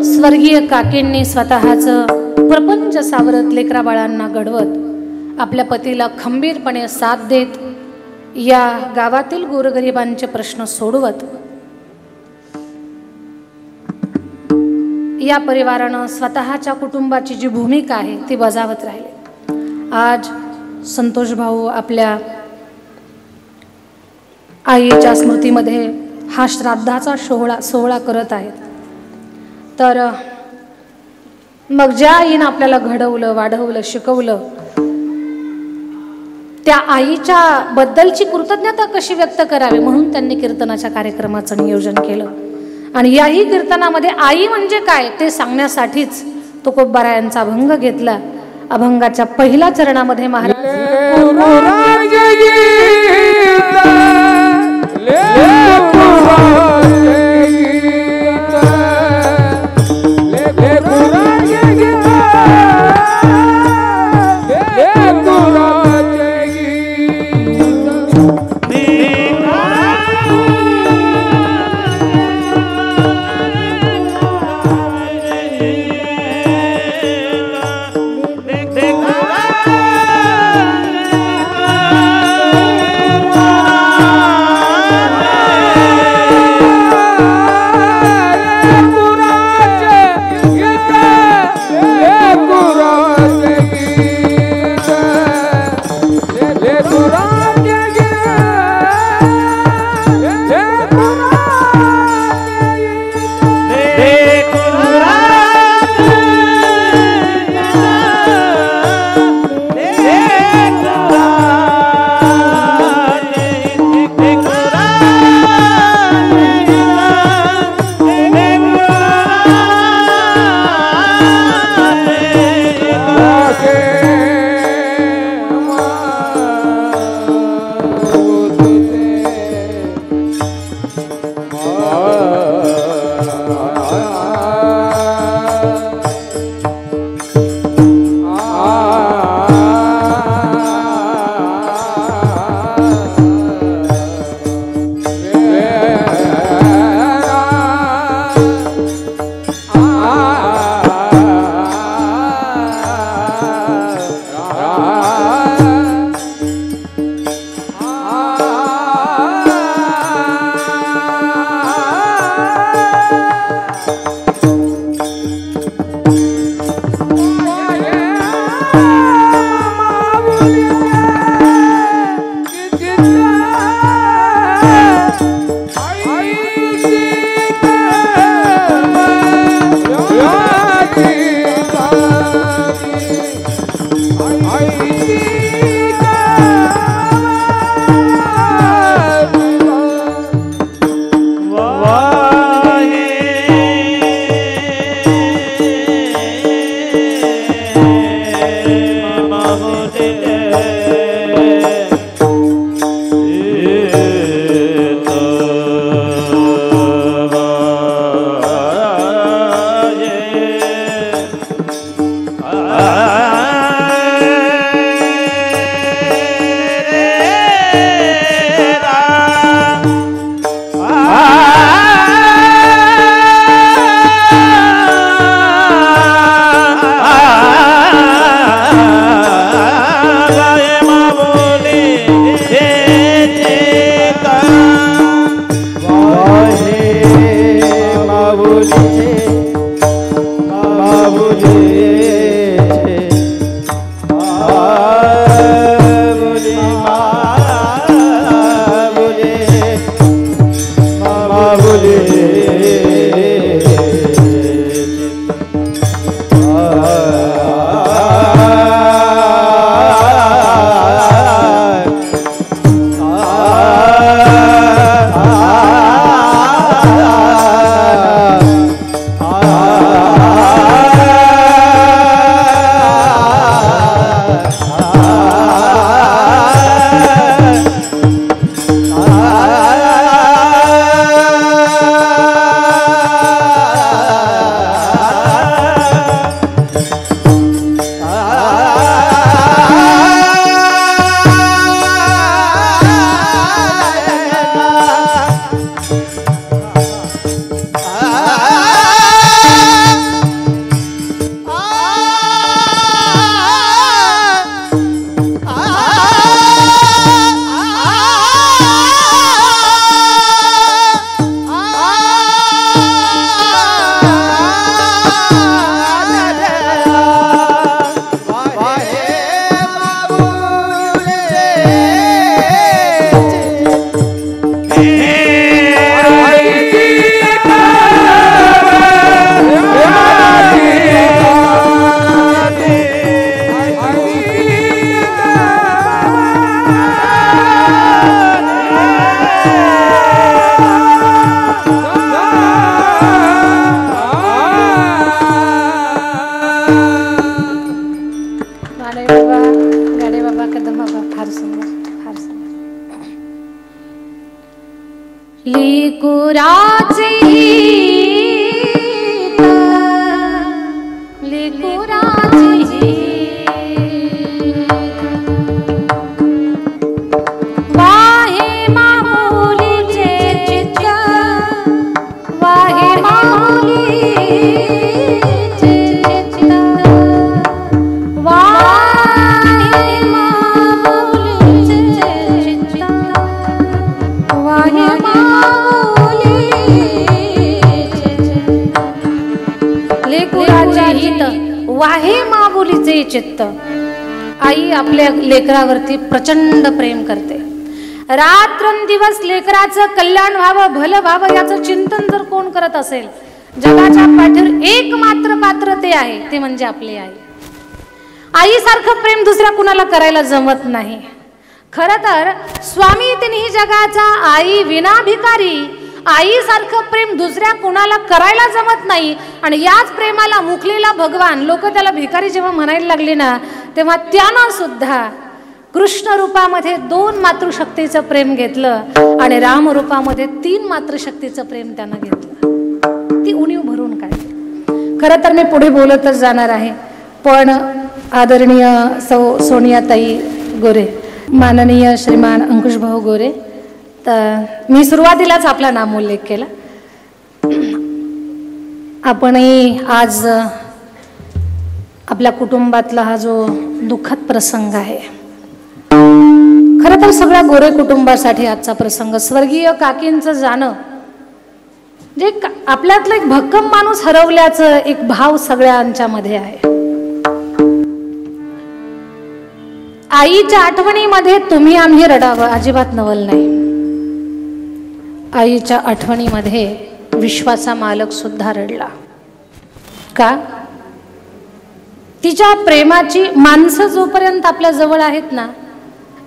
स्वर्गीय काकींनी स्वतःचं प्रपंच सावरत लेकरा बाळांना घडवत आपल्या पतीला खंबीरपणे साथ देत या गावातील गोरगरिबांचे प्रश्न सोडवत या परिवारानं स्वतःच्या कुटुंबाची जी भूमिका आहे ती बजावत राहिले. आज संतोष भाऊ आपल्या आईच्या स्मृतीमध्ये हा श्राद्धाचा सोहळा करत आहेत. तर मग ज्या आईनं आपल्याला घडवलं, वाढवलं, शिकवलं, त्या आईच्या बद्दलची कृतज्ञता कशी व्यक्त करावी म्हणून त्यांनी कीर्तनाच्या कार्यक्रमाचं नियोजन केलं. आणि याही कीर्तनामध्ये आई म्हणजे काय ते सांगण्यासाठीच तुकोबारायांचा अभंग घेतला. अभंगाच्या पहिल्या चरणामध्ये महाराज लेकुराचे हित, लेकुराचे हित, वाहे माऊलीचे चित्त, वाहे माऊलीचे चित्त, वाहे माऊलीचे चित्त, वाहे वाहे माऊलीचे चित्त. आई आपल्या लेकरावरती प्रचंड प्रेम करते. रात्रंदिवस लेकराचं कल्याण व्हावं, भलं व्हावं याचं चिंतन जर कोण करत असेल, जगाच्या पाठीवर एकमात्र पात्र ते आहे, ते म्हणजे आपली आई. आईसारखं प्रेम दुसऱ्या कुणाला करायला जमत नाही. खरं तर स्वामी तिन्ही जगाचा आई विना भिकारी, आईसारखं प्रेम दुसऱ्या कुणाला करायला जमत नाही. आणि याच प्रेमाला मुकलेला भगवान, लोक त्याला भिकारी जेव्हा म्हणायला लागले ना, तेव्हा त्यानं सुद्धा कृष्ण रूपामध्ये 2 मातृशक्तीचं प्रेम घेतलं आणि राम रूपामध्ये 3 मातृशक्तीचं प्रेम त्यानं घेतलं. ती उणीव भरून काढली. खरं तर मी पुढे बोलतच जाणार आहे, पण आदरणीय सोनियाताई गोरे, माननीय श्रीमान अंकुशभाऊ गोरे, तर मी सुरुवातीलाच आपला नामोल्लेख केला. आपणही आज आपल्या कुटुंबातला हा जो दुःखद प्रसंग आहे, खरं तर सगळ्या गोरे कुटुंबासाठी आजचा प्रसंग. स्वर्गीय काकींचं जाणं, जे आपल्यातलं एक भक्कम माणूस हरवल्याचं एक भाव सगळ्यांच्या मध्ये आहे. आईच्या आठवणीमध्ये तुम्ही आम्ही रडावं अजिबात नवल नाही. आईच्या आठवणीमध्ये विश्वाचा मालक सुद्धा रडला. का? तिच्या प्रेमाची माणसं जोपर्यंत आपल्या जवळ आहेत ना,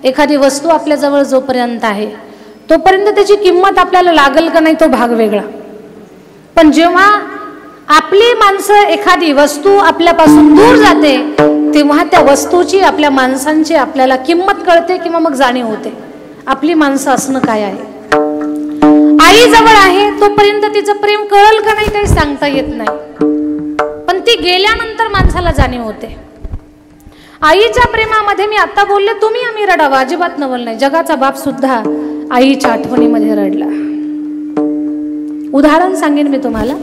एखादी वस्तू आपल्या जवळ जोपर्यंत आहे तोपर्यंत त्याची किंमत आपल्याला लागल का नाही तो भाग वेगळा. पण जेव्हा आपली माणसं, एखादी वस्तू आपल्यापासून दूर जाते, तेव्हा त्या वस्तूची, आपल्या माणसांची आपल्याला किंमत कळते किंवा मग जाणीव होते आपली माणसं असणं काय आहे. आई जवळ आहे तोपर्यंत तिचं प्रेम कळल का नाही काही सांगता येत नाही, पण ती गेल्यानंतर माणसाला जाणीव होते. आईच्या प्रेमामध्ये मी आता बोलले तुम्ही आम्ही रडावं अजिबात नवल नाही. जगाचा बाप सुद्धा आईच्या आठवणीमध्ये रडला. उदाहरण सांगेन मी तुम्हाला.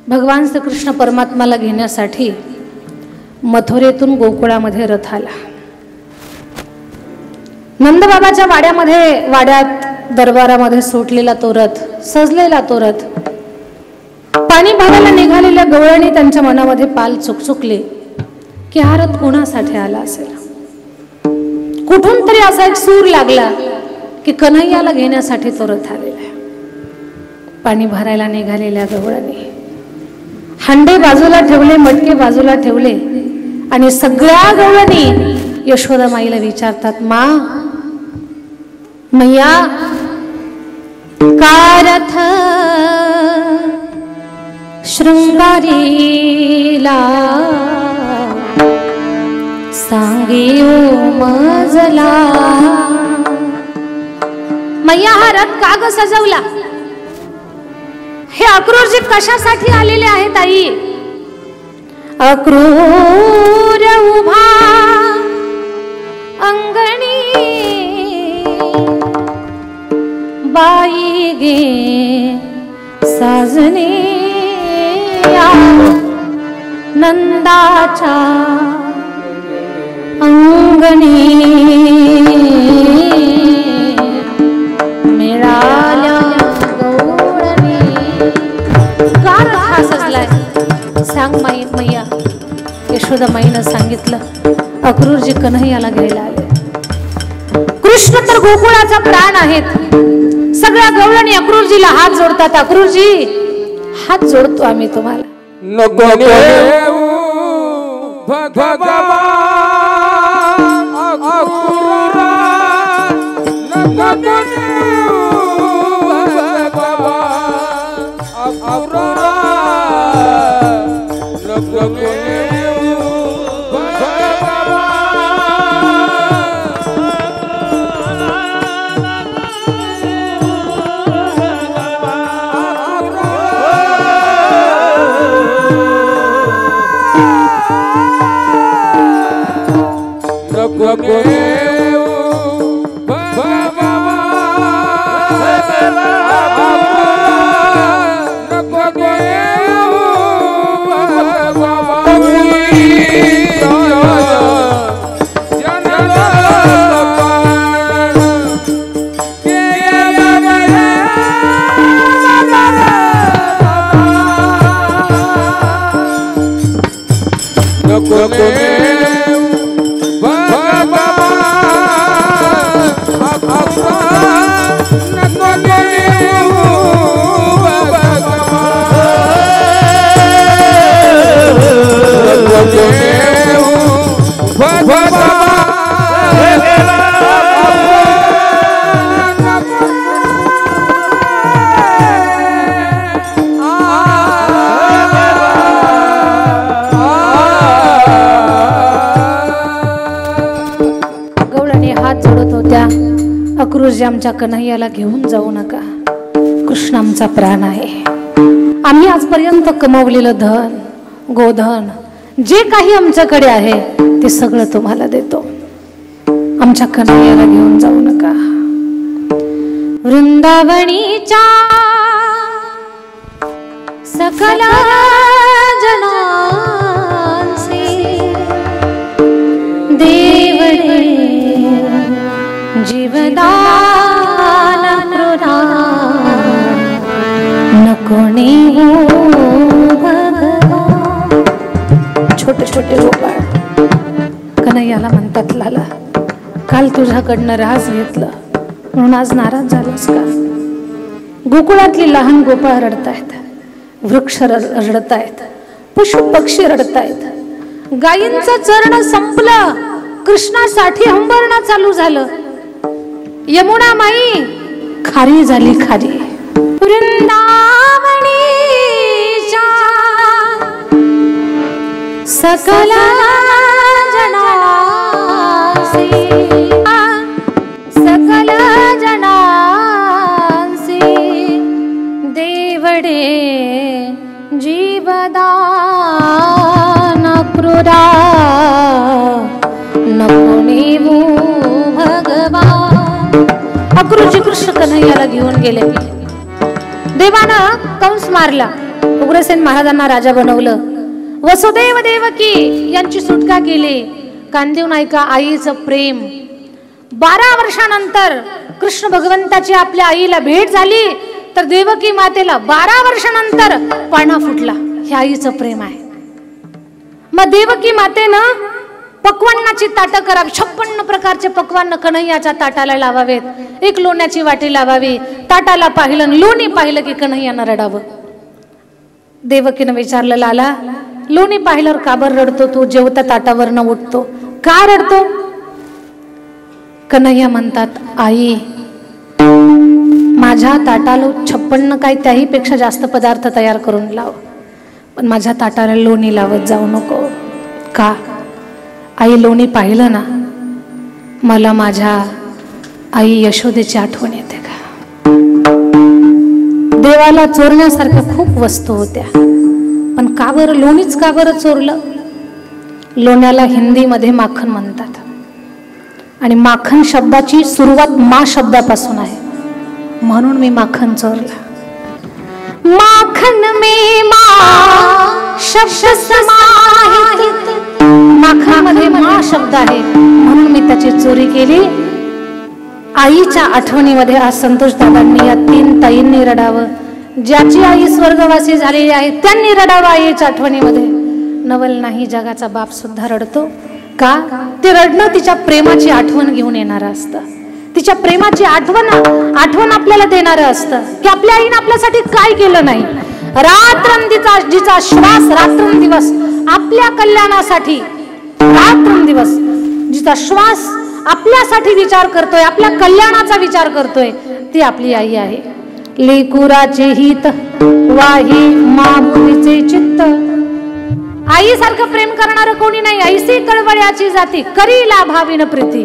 भगवान श्रीकृष्ण परमात्माला घेण्यासाठी मथुरेतून गोकुळामध्ये रथ आला. नंदबाबाच्या वाड्यात दरबारामध्ये सुटलेला तो रथ, सजलेला तो रथ, पाणी भरायला निघालेल्या गवळणी त्यांच्या मनामध्ये पाल चुकचुकले की हा रथ कोणासाठी आला असेल. कुठून तरी असा एक सूर लागला की कन्हैयाला घेण्यासाठी तो रथ आलेला. पाणी भरायला निघालेल्या गवळणी हंडे बाजूला ठेवले, मटके बाजूला ठेवले आणि सगळ्या गवळणी यशोदा माईला विचारतात, मा मैया का रथ शृंगारीला सांगे ओ मजला. मैया हा रथ का ग सजवला? हे अक्रूरजी कशासाठी आलेले आहेत आई? अक्रूर उभा अंगणी बाई गे साजने नंदाच्या अंगणी मिळाल्या गवळणी. का रथ सजलाय सांग माई मैया? यशोदा माईनं सांगितलं, अक्रूरजी कन्हैयाला घ्यायला आले. कृष्ण तर गोकुळाचा प्राण आहेत. सगळ्या गवळणी अक्रूरजीला हात जोडतात. अक्रूरजी हात जोडतो आम्ही तुम्हाला. नको देऊ भगवान अक्रूरा, नको देऊ भगवान अक्रूरा, नको देऊ भगवान. नको नेऊ भगवान नको नेऊ गवळणी हात जोडत होत्या, अक्रूरजी आमच्या कन्हैयाला घेऊन जाऊ नका, कृष्ण आमचा प्राण आहे. आम्ही आजपर्यंत कमवलेलं धन गोधन जे काही आमच्याकडे आहे ते सगळं तुम्हाला देतो, आमच्या कन्हैयाला घेऊन जाऊ नका. वृंदावनीच्या सकल जनांचे देवडे जीवदान नको नेऊ भगवान. छोटे छोटे गोपाळ कन्हैयाला म्हणतात, लाला काल तुझ्याकडनं राज घेतलं म्हणून आज नाराज झालास का? गोकुळातली लहान गोपाळ रडतायत, वृक्ष रडतायत, पशु पक्षी रडतायत, गायींचं चरण संपलं, कृष्णासाठी हंबरणं चालू झालं, यमुना माई खारी झाली खारी. वृंदावनीच्या सकल जनांसी सकल जनांसी देवडे जीवदान क्रूरा नको नेऊ भगवान. अक्रूरजी कृष्ण कन्हैयाला घेऊन गेले. देवानं कंस मारला, उग्रसेन महाराजांना राजा बनवलं, वसुदेव देवकी यांची सुटका केली. कांदेव ऐका आईचं प्रेम. 12 वर्षानंतर कृष्ण भगवंताची आपल्या आईला भेट झाली, तर देवकी मातेला 12 वर्षानंतर पाळणा फुटला. हे आईचं प्रेम आहे. मग देवकी मातेनं पक्वान्नाची ताटं करावी, 56 प्रकारचे पक्वान्न कन्हैयाच्या ताटाला लावावेत, एक लोण्याची वाटी लावावी. ताटाला पाहिलं, लोणी पाहिलं की कन्हैयानं रडावं. देवकीनं विचारलं, लाला लोणी पाहिल्यावर का बरं रडतो तू? जेवता ताटावरनं उठतो, का रडतो? कन्हैया म्हणतात, आई माझ्या ताटाला 56 काय त्याही पेक्षा जास्त पदार्थ तयार करून लाव, पण माझ्या ताटाला लोणी लावत जाऊ नको. का? आई लोणी पाहिलं ना, मला माझ्या आई यशोदेची आठवण येते का? देवाला चोरण्यासारख्या खूप वस्तू होत्या, पण का बरं लोणीच का बरं चोरलं? लोण्याला हिंदीमध्ये माखन म्हणतात, आणि माखन शब्दाची सुरुवात मा शब्दापासून आहे, म्हणून मी माखन चोरला. माखन में मा शब्द समाहित, माखन मध्ये मा शब्द आहे म्हणून मी त्याची चोरी केली. आईच्या आठवणीमध्ये आज संतोष दादांनी या 3 ताईंनी रडावं. ज्याची आई स्वर्गवासी झालेली आहे त्यांनी रडावं आईच्या आठवणीमध्ये. नवल नाही जगाचा बाप सुद्धा रडतो. का? ते रडणं तिच्या प्रेमाची आठवण घेऊन येणारं असतं, तिच्या प्रेमाची आठवण आपल्याला देणारं असतं की आपल्या आईने आपल्यासाठी काय केलं नाही. रात्रंदिवस जिचा श्वास रात्रंदिवस आपल्या कल्याणासाठी, रात्रंदिवस जिचा श्वास आपल्यासाठी विचार करतोय, आपल्या कल्याणाचा विचार करतोय, ती आपली आई आहे. लेकुराचे हित वाही मामुलीचे चित्त. आईसारखं प्रेम करणारं कोणी नाही. ऐसी कळवळ्याची जाती करी लाभावीन प्रीती.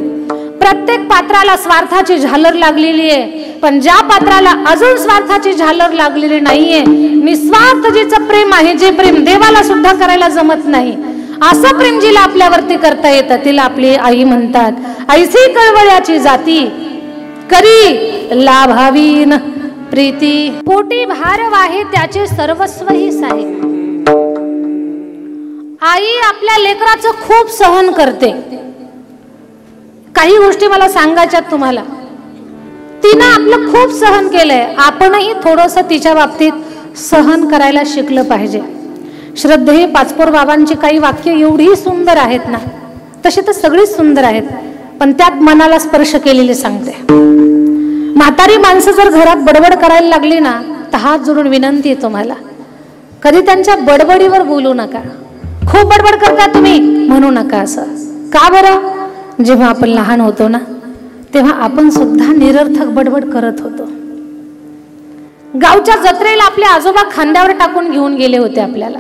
प्रत्येक पात्राला स्वार्थाची झालर लागलेली आहे, पण ज्या पात्राला अजून स्वार्थाची झालर लागलेली नाहीये, निस्वार्थ जिचं प्रेम आहे, जे प्रेम देवाला सुद्धा करायला जमत नाही, असं प्रेम जिला आपल्यावरती करता येतं, तिला आपली आई म्हणतात. ऐसी कळवळ्याची जाती करी लाभावीन प्रीती. पोटी भार वाहे त्याचे सर्वस्व ही साहे. आई आपल्या लेकराचं खूप सहन करते. काही गोष्टी मला सांगायच्यात तुम्हाला. तिनं आपलं खूप सहन केलंय, आपणही थोडंसं तिच्या बाबतीत सहन करायला शिकलं पाहिजे. श्रद्धे पाचपोर बाबांची काही वाक्य एवढी सुंदर आहेत ना, तशी तर सगळीच सुंदर आहेत, पण त्यात मनाला स्पर्श केलेले सांगते. म्हातारी माणसं जर घरात बडबड करायला लागली ना, तर हात जोडून विनंती आहे तुम्हाला, कधी त्यांच्या बडबडीवर बोलू नका. खूप बडबड करता तुम्ही म्हणू नका असं. का बरं? जेव्हा आपण लहान होतो ना, तेव्हा आपण सुद्धा निरर्थक बडबड करत होतो. गावच्या जत्रेला आपले आजोबा खांद्यावर टाकून घेऊन गेले होते आपल्याला.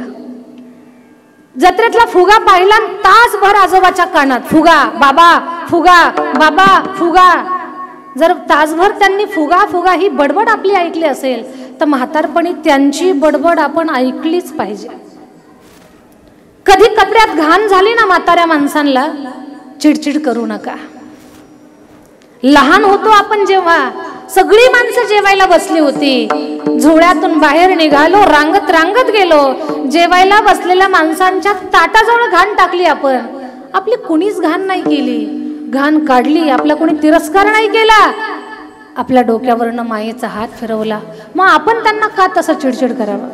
जत्रेतला फुगा पाहिला, तासभर आजोबाच्या कानात फुगा बाबा, फुगा बाबा, फुगा. जर तासभर त्यांनी फुगा फुगा ही बडबड आपली ऐकली असेल, तर म्हातारपणी त्यांची बडबड आपण ऐकलीच पाहिजे. कधी कपड्यात घाण झाली ना म्हाताऱ्या माणसांना, चिडचिड करू नका. लहान होतो आपण जेव्हा, सगळी माणसं जेवायला बसली होती, झोळ्यातून बाहेर निघालो, रांगत रांगत गेलो, जेवायला बसलेल्या माणसांच्या ताटाजवळ घाण टाकली आपण. आपली कुणीच घाण नाही केली, घाण काढली, आपला कोणी तिरस्कार नाही केला. आपल्या डोक्यावरनं मायेचा हात फिरवला, मग आपण त्यांना का तसं चिडचिड करावं?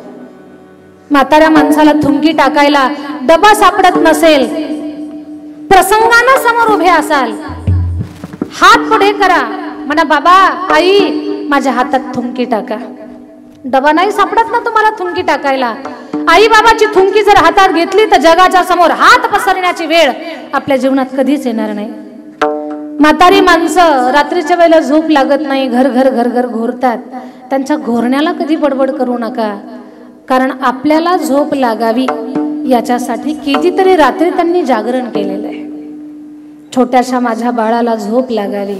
म्हाताऱ्या माणसाला थुंकी टाकायला डबा सापडत नसेल, प्रसंगानं समोर उभे असाल, हात पुढे करा, म्हणा बाबा आई माझ्या हातात थुंकी टाका. डबा नाही सापडत ना तुम्हाला थुंकी टाकायला, आई बाबाची थुंकी जर हातात घेतली तर जगाच्या समोर हात पसरण्याची वेळ आपल्या जीवनात कधीच येणार नाही. म्हातारी माणसं रात्रीच्या वेळेला झोप लागत नाही, घर घर घर घर घोरतात. त्यांच्या घोरण्याला कधी बडबड करू नका, कारण आपल्याला झोप लागावी याच्यासाठी कितीतरी रात्री त्यांनी जागरण केलेलं आहे. छोट्याशा माझ्या बाळाला झोप लागावी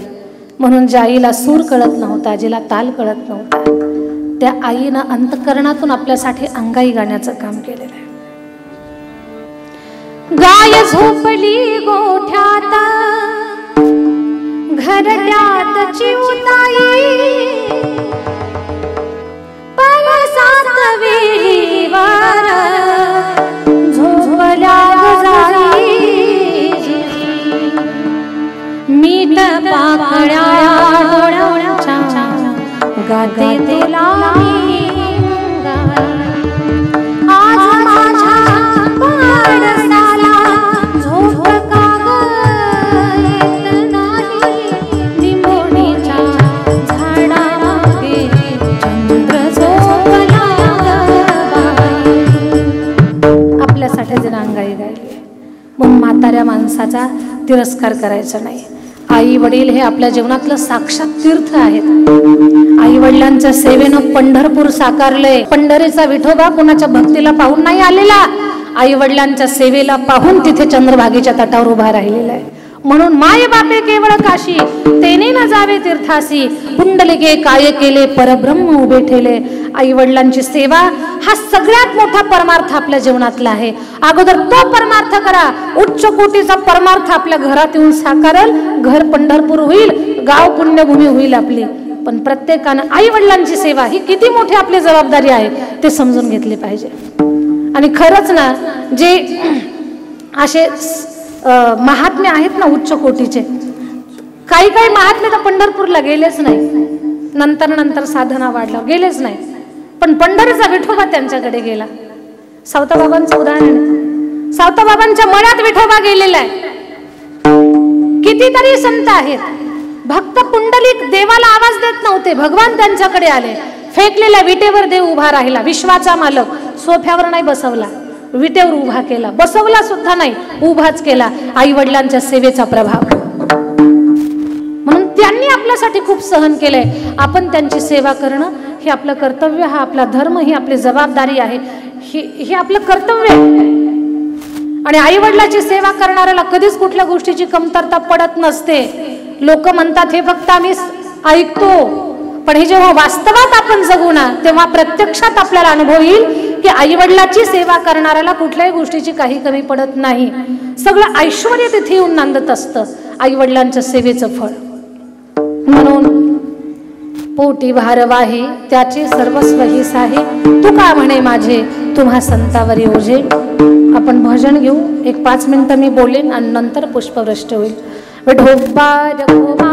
म्हणून ज्या आईला सूर कळत नव्हता, जिला ताल कळत नव्हता, त्या आईनं अंतकरणातून आपल्यासाठी अंगाई गाण्याचं काम केलेलं आहे. गाय झोपली गोठ्यात घरट्यात चिवताई, पावसात विहिरीवर झोपल्या जाई, मीठ पाकळ्या डोळ्याच्या गाते तुला आज माझ्या पाडसाला झोप का येत नाही, निंबोणीच्या झाडामागे चंद्र झोपला. आपल्यासाठी जण अंगाई गायली, म्हणून म्हाताऱ्या माणसाचा तिरस्कार करायचा नाही. आई वडील हे आपल्या जीवनातलं साक्षात तीर्थ आहेत. आई वडिलांच्या सेवेनं पंढरपूर साकारलंय. पंढरीचा विठोबा कुणाच्या भक्तीला पाहून नाही आलेला, आई वडिलांच्या सेवेला पाहून तिथे चंद्रभागेच्या तटावर उभा राहिलेला आहे. म्हणून माय बापे केवळ काशी, तेने न जावे तीर्थासी, पुंडलिके काय केले परब्रह्म उभे ठेले. आई वडिलांची सेवा हा सगळ्यात मोठा परमार्थ आपल्या जीवनातला आहे. अगोदर तो परमार्थ करा, उच्च कोटीचा परमार्थ आपल्या घरात येऊन साकारल, घर पंढरपूर होईल, गाव पुण्यभूमी होईल आपली. पण प्रत्येकानं आई वडिलांची सेवा ही किती मोठी आपली जबाबदारी आहे ते समजून घेतले पाहिजे. आणि खरंच ना, जे असे महात्म्य आहेत ना उच्च कोटीचे, काही काही महात्मे तर पंढरपूरला गेलेच नाही, नंतर साधना वाढला गेलेच नाही, पण पंढरीचा विठोबा त्यांच्याकडे गेला. सावताबाबांचं उदाहरण, सावताबाबांच्या मळ्यात विठोबा गेलेला आहे. कितीतरी संत आहेत, भक्त पुंडलिक देवाला आवाज देत नव्हते, भगवान त्यांच्याकडे आले. फेकलेल्या विटेवर देव उभा राहिला. विश्वाचा मालक सोफ्यावर नाही बसवला, विटेवर उभा केला, बसवला सुद्धा नाही, उभाच केला. आई वडिलांच्या सेवेचा प्रभाव, म्हणून त्यांनी आपल्यासाठी खूप सहन केलंय. आपण त्यांची सेवा करणं हे आपलं कर्तव्य, हा आपला धर्म, ही आपली जबाबदारी आहे, हे आपलं कर्तव्य आहे. आणि आई वडिलाची सेवा करणाऱ्याला कधीच कुठल्या गोष्टीची कमतरता पडत नसते. लोक म्हणतात हे फक्त आम्ही ऐकतो, पण हे जेव्हा वास्तवात आपण जगू ना, तेव्हा प्रत्यक्षात आपल्याला अनुभव येईल की आई वडिलाची सेवा करणाऱ्याला कुठल्याही गोष्टीची काही कमी पडत नाही. सगळं ऐश्वर्य तिथे येऊन नांदत असतं आई वडिलांच्या सेवेचं फळ. म्हणून पोटी भारवाहे त्याचे सर्वस्व ही साहे, तू का म्हणे माझे तुम्हा संतावरी ओझे. आपण भजन घेऊ, एक 5 मिनिटं मी बोलेन आणि नंतर पुष्पवृष्टी होईल. विठोबा रघुबा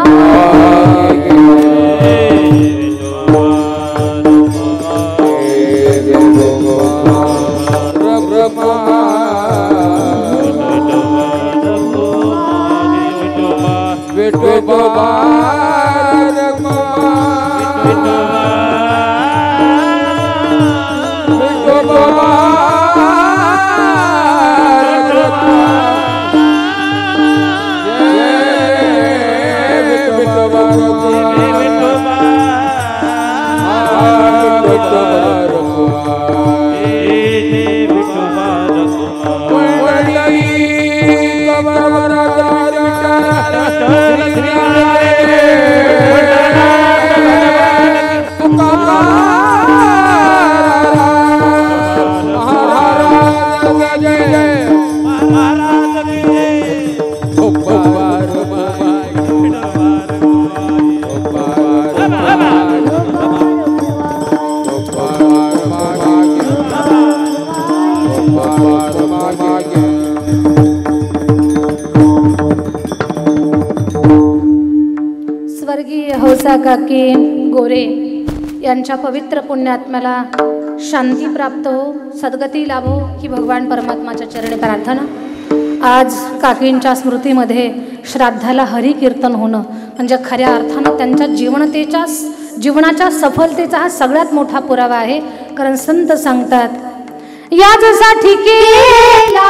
विठोबा स्वर्गीय हौसा काकी गोरे यांच्या पवित्र पुण्यात्म्याला शांती प्राप्त हो, सद्गती लाभो ही भगवान परमात्माच्या चरणी प्रार्थना। आज काकींच्या स्मृतीमध्ये श्राद्धाला हरिकीर्तन होणं म्हणजे खऱ्या अर्थानं त्यांच्या जीवनाच्या सफलतेचा हा सगळ्यात मोठा पुरावा आहे। कारण संत सांगतात याच्यासाठी केला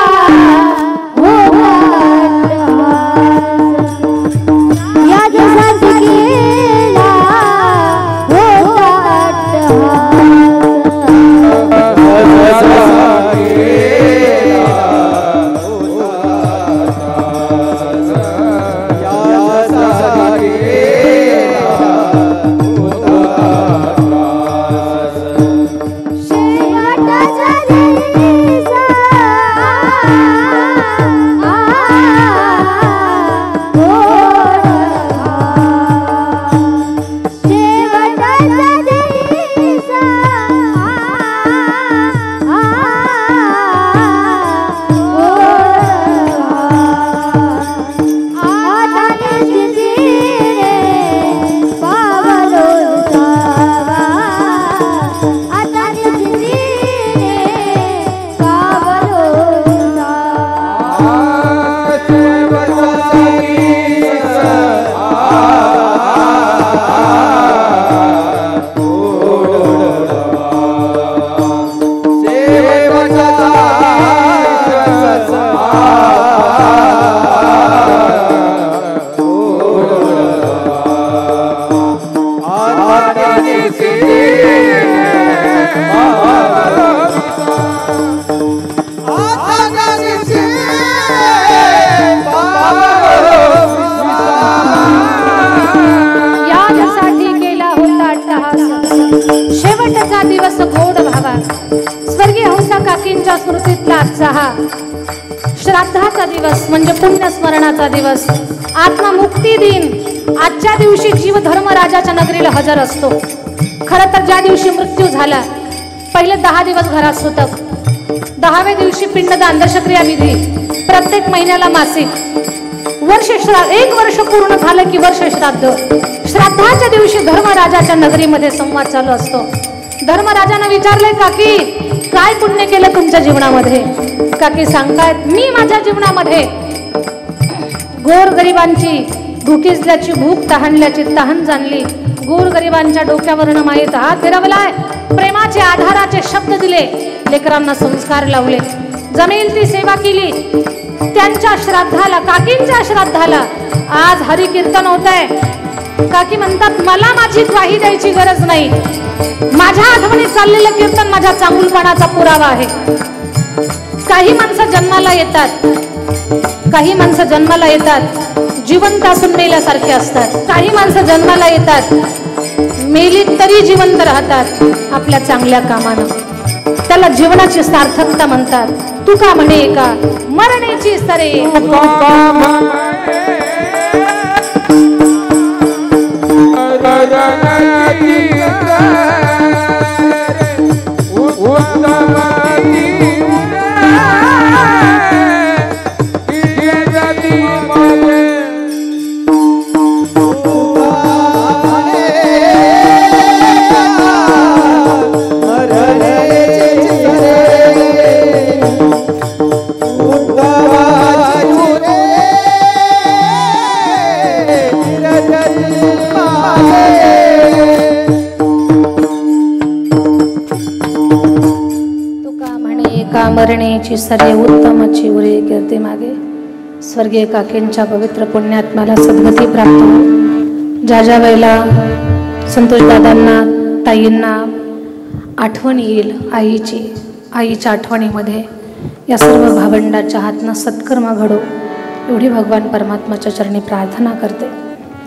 शेवटचा दिवस गोड भावा। स्वर्गीय हौसा काकींच्या स्मृतीतला आजचा हा श्राद्धाचा दिवस म्हणजे पुण्यस्मरणाचा दिवस, आत्ममुक्ती दिन। आजच्या दिवशी जीव धर्मराजाच्या नगरीला हजर असतो। खरं तर ज्या दिवशी मृत्यू झाला पहिले 10 दिवस घरात सुतक, 10व्या दिवशी पिंडदान दशक्रिया विधी, प्रत्येक महिन्याला मासिक, वर्ष श्राद्ध 1 वर्ष पूर्ण झालं की वर्ष श्राद्ध। श्राद्धाच्या दिवशी धर्मराजाच्या नगरीमध्ये संवाद चालू असतो। धर्मराजाने विचारले काकी काय पुण्य केलं तुमच्या जीवनामध्ये? काकी सांगतायत मी माझ्या जीवनामध्ये गोरगरिबांची भुकीजल्याची भूक तहानल्याची तहान जाणली, गोरगरिबांच्या डोक्यावरनं मायेचा हात फिरवलाय, प्रेमाचे आधाराचे शब्द दिले, लेकरांना संस्कार लावले, जमेल ती सेवा केली। त्यांच्या श्राद्धाला काकींच्या श्राद्धाला आज हरिकीर्तन होत आहे। काकी म्हणतात मला माझी ग्वाही द्यायची गरज नाही, माझ्या आठवणीत चाललेलं कीर्तन माझ्या चांगुलपणाचा पुरावा आहे। काही माणसं जन्माला येतात, काही माणसं जन्माला येतात जिवंत असून मेल्यासारखे असतात, काही माणसं जन्माला येतात मेली तरी जिवंत राहतात आपल्या चांगल्या कामानं, त्याला जीवनाची सार्थकता म्हणतात। तू का म्हणे का मरण्याची सरे तुमची सर्व उत्तमाची उरे कीर्ती मागे स्वर्गीय काकींच्या पवित्र पुण्यात्म्याला सद्गती प्राप्त हो। ज्या ज्या वेळेला संतोष दादांना ताईंना आठवण येईल आईच्या आठवणीमध्ये या सर्व भावंडाच्या हातनं सत्कर्म घडो एवढी भगवान परमात्माच्या चरणी प्रार्थना करते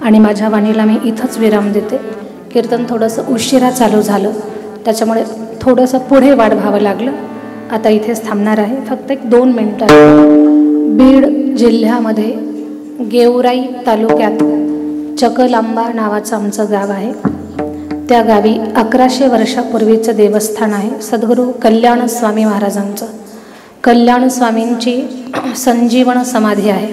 आणि माझ्या वाणीला मी इथंच विराम देते। कीर्तन थोडंसं उशिरा चालू झालं त्याच्यामुळे थोडंसं पुढे वाढवावं लागलं। आता इथेच थांबणार आहे फक्त 1-2 मिनिटं। बीड जिल्ह्यामध्ये गेवराई तालुक्यात चकलांबा नावाचं आमचं गाव आहे। त्या गावी 1100 वर्षापूर्वीचं देवस्थान आहे सद्गुरू कल्याण स्वामी महाराजांचं। कल्याण स्वामींची संजीवन समाधी आहे।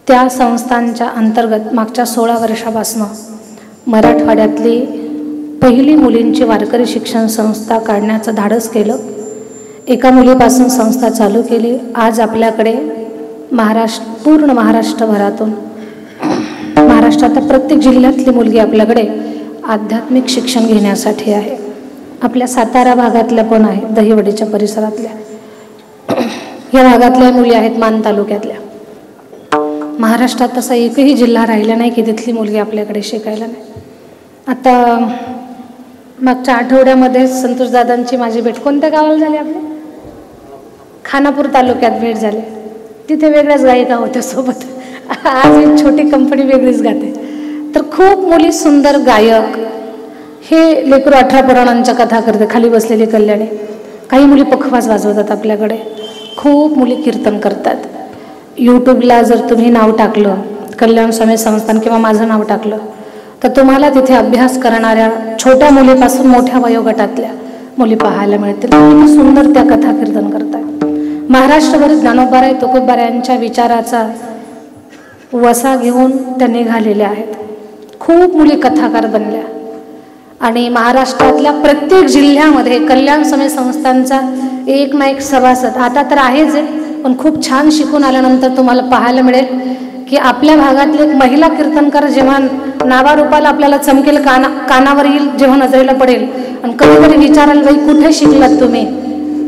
त्या संस्थांच्या अंतर्गत मागच्या 16 वर्षापासून मराठवाड्यातली पहिली मुलींची वारकरी शिक्षण संस्था काढण्याचं धाडस केलं। एका मुलीपासून संस्था चालू केली। आज आपल्याकडे पूर्ण महाराष्ट्रभरातून महाराष्ट्रात प्रत्येक जिल्ह्यातली मुलगी आपल्याकडे आध्यात्मिक शिक्षण घेण्यासाठी आहे। आपल्या सातारा भागातल्या पण आहे, दहिवडीच्या परिसरातल्या या भागातल्या मुली आहेत, मान तालुक्यातल्या। महाराष्ट्रात तसा एकही जिल्हा राहिला नाही की तिथली मुलगी आपल्याकडे शिकायला नाही। आता मागच्या आठवड्यामध्ये संतोष दादांची माझी भेट कोणत्या गावाला झाली आपल्या? खानापूर तालुक्यात भेट झाली। तिथे वेगळ्याच गायिका होत्या सोबत। आज एक छोटी कंपनी वेगळीच गाते। तर खूप मुली सुंदर गायक, हे लेकरू 18 पुराणांच्या कथा करते खाली बसलेली कल्याणी। काही मुली पखवाज वाजवतात आपल्याकडे, खूप मुली कीर्तन करतात। यूट्यूबला जर तुम्ही नाव टाकलं कल्याण स्वामी संस्थान किंवा माझं नाव टाकलं तर तुम्हाला तिथे अभ्यास करणाऱ्या छोट्या मुलीपासून मोठ्या वयोगटातल्या मुली पाहायला मिळतील। किती सुंदर त्या कथा कीर्तन करतात। महाराष्ट्रभर ज्ञानोबाराय तुकोबारायांच्या विचाराचा वसा घेऊन त्या निघालेल्या आहेत। खूप मुली कथाकार बनल्या आणि महाराष्ट्रातल्या प्रत्येक जिल्ह्यामध्ये कल्याण स्वामी संस्थांचा एक ना एक सभासद आता तर आहेच आहे, पण खूप छान शिकून आल्यानंतर तुम्हाला पाहायला मिळेल की आपल्या भागातले एक महिला कीर्तनकार जेव्हा नावारूपाला आपल्याला चमकेल, कानावर येईल, जेव्हा नजरेला पडेल आणि कधीतरी विचाराल बाई कुठे शिकलात तुम्ही,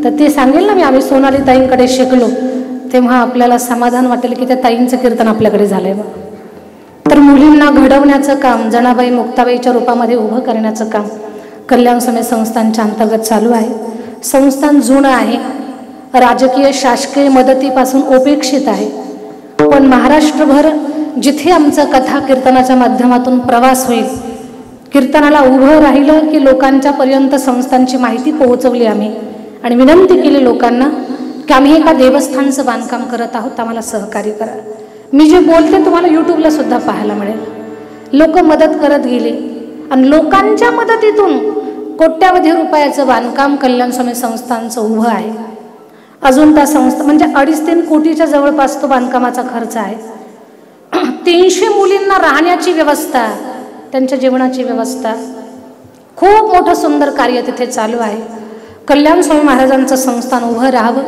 तर ते सांगेल ना मी आम्ही सोनाली ताईंकडे शिकलो, तेव्हा आपल्याला समाधान वाटेल की त्या ताईंचं कीर्तन आपल्याकडे झालंय बा। तर मुलींना घडवण्याचं काम, जनाबाई मुक्ताबाईच्या रूपामध्ये उभं करण्याचं काम कल्याण स्वामी संस्थांच्या अंतर्गत चालू आहे। संस्थान जुनं आहे, राजकीय शासकीय मदतीपासून उपेक्षित आहे, पण महाराष्ट्रभर जिथे आमचं कथा कीर्तनाच्या माध्यमातून प्रवास होईल, कीर्तनाला उभं राहिलं की लोकांच्या पर्यंत संस्थांची माहिती पोहोचवली आम्ही आणि विनंती केली लोकांना की आम्ही एका देवस्थानचं बांधकाम करत आहोत, आम्हाला सहकार्य करा। मी जे बोलते तुम्हाला यूट्यूबला सुद्धा पाहायला मिळेल। लोक मदत करत गेली आणि लोकांच्या मदतीतून कोट्यावधी रुपयाचं बांधकाम कल्याण स्वामी संस्थांचं उभं आहे। अजून त्या संस्था म्हणजे 2.5-3 कोटीच्या जवळपास तो बांधकामाचा खर्च आहे। 300 मुलींना राहण्याची व्यवस्था, त्यांच्या जेवणाची व्यवस्था, खूप मोठं सुंदर कार्य तिथे चालू आहे। कल्याण स्वामी महाराजांचं संस्थान उभं राहावं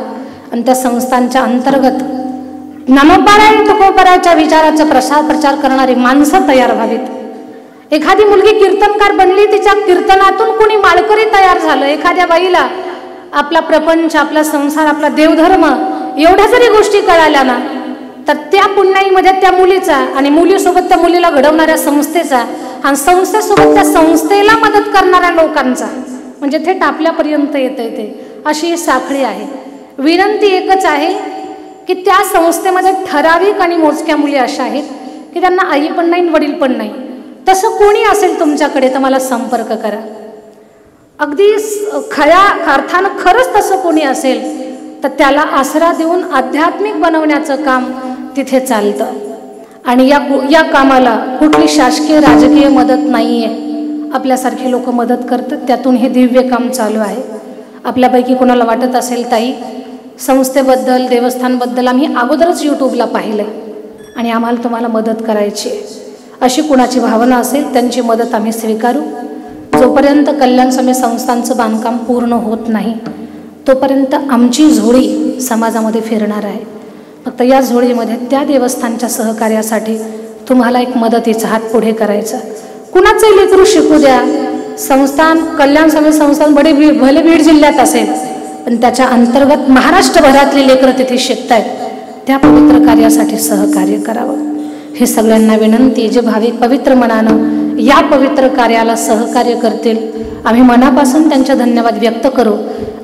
आणि त्या संस्थांच्या अंतर्गत ज्ञानोबाराय तुकोबारायच्या विचाराचा प्रचार करणारी माणसं तयार व्हावीत। एखादी मुलगी कीर्तनकार बनली, तिच्या कीर्तनातून कोणी माळकरी तयार झालं, एखाद्या बाईला आपला प्रपंच, आपला संसार, आपला देवधर्म एवढ्या जरी गोष्टी कळाल्या ना, तर त्या पुण्याईमध्ये त्या मुलीचा आणि मुलीसोबत त्या मुलीला घडवणाऱ्या संस्थेचा आणि संस्थेसोबत त्या संस्थेला मदत करणाऱ्या लोकांचा म्हणजे थेट आपल्यापर्यंत येते ते अशी साखळी आहे। विनंती एकच आहे की त्या संस्थेमध्ये ठराविक आणि मोजक्या मुली अशा आहेत की त्यांना आई पण नाही वडील पण नाही, तसं कोणी असेल तुमच्याकडे तर मला संपर्क करा। अगदी खऱ्या अर्थानं खरंच तसं कोणी असेल तर त्याला आसरा देऊन आध्यात्मिक बनवण्याचं काम तिथे चालतं आणि या कामाला कुठली शासकीय राजकीय मदत नाही आहे, आपल्यासारखे लोक मदत करतात, त्यातून हे दिव्य काम चालू आहे। आपल्यापैकी कोणाला वाटत असेल ताई संस्थेबद्दल देवस्थानबद्दल आम्ही अगोदरच यूट्यूबला पाहिलं आहे आणि आम्हाला तुम्हाला मदत करायची आहे, अशी कुणाची भावना असेल त्यांची मदत आम्ही स्वीकारू। जोपर्यंत कल्याण स्वामी संस्थांचं बांधकाम पूर्ण होत नाही तोपर्यंत आमची झोळी समाजामध्ये फिरणार आहे। फक्त या झोळीमध्ये त्या देवस्थानच्या सहकार्यासाठी तुम्हाला एक मदतीचा हात पुढे करायचा। कुणाचंही लेकरू शिकू द्या, संस्थान कल्याण स्वामी संस्थान भले बीड जिल्ह्यात असेल आणि त्याच्या अंतर्गत महाराष्ट्रभरातली लेकरं तिथे शिकतायत, त्या पवित्र कार्यासाठी सहकार्य करावं. हे सगळ्यांना विनंती. जे भाविक पवित्र मनानं या पवित्र कार्याला सहकार्य करतील, आम्ही मनापासून त्यांचे धन्यवाद व्यक्त करू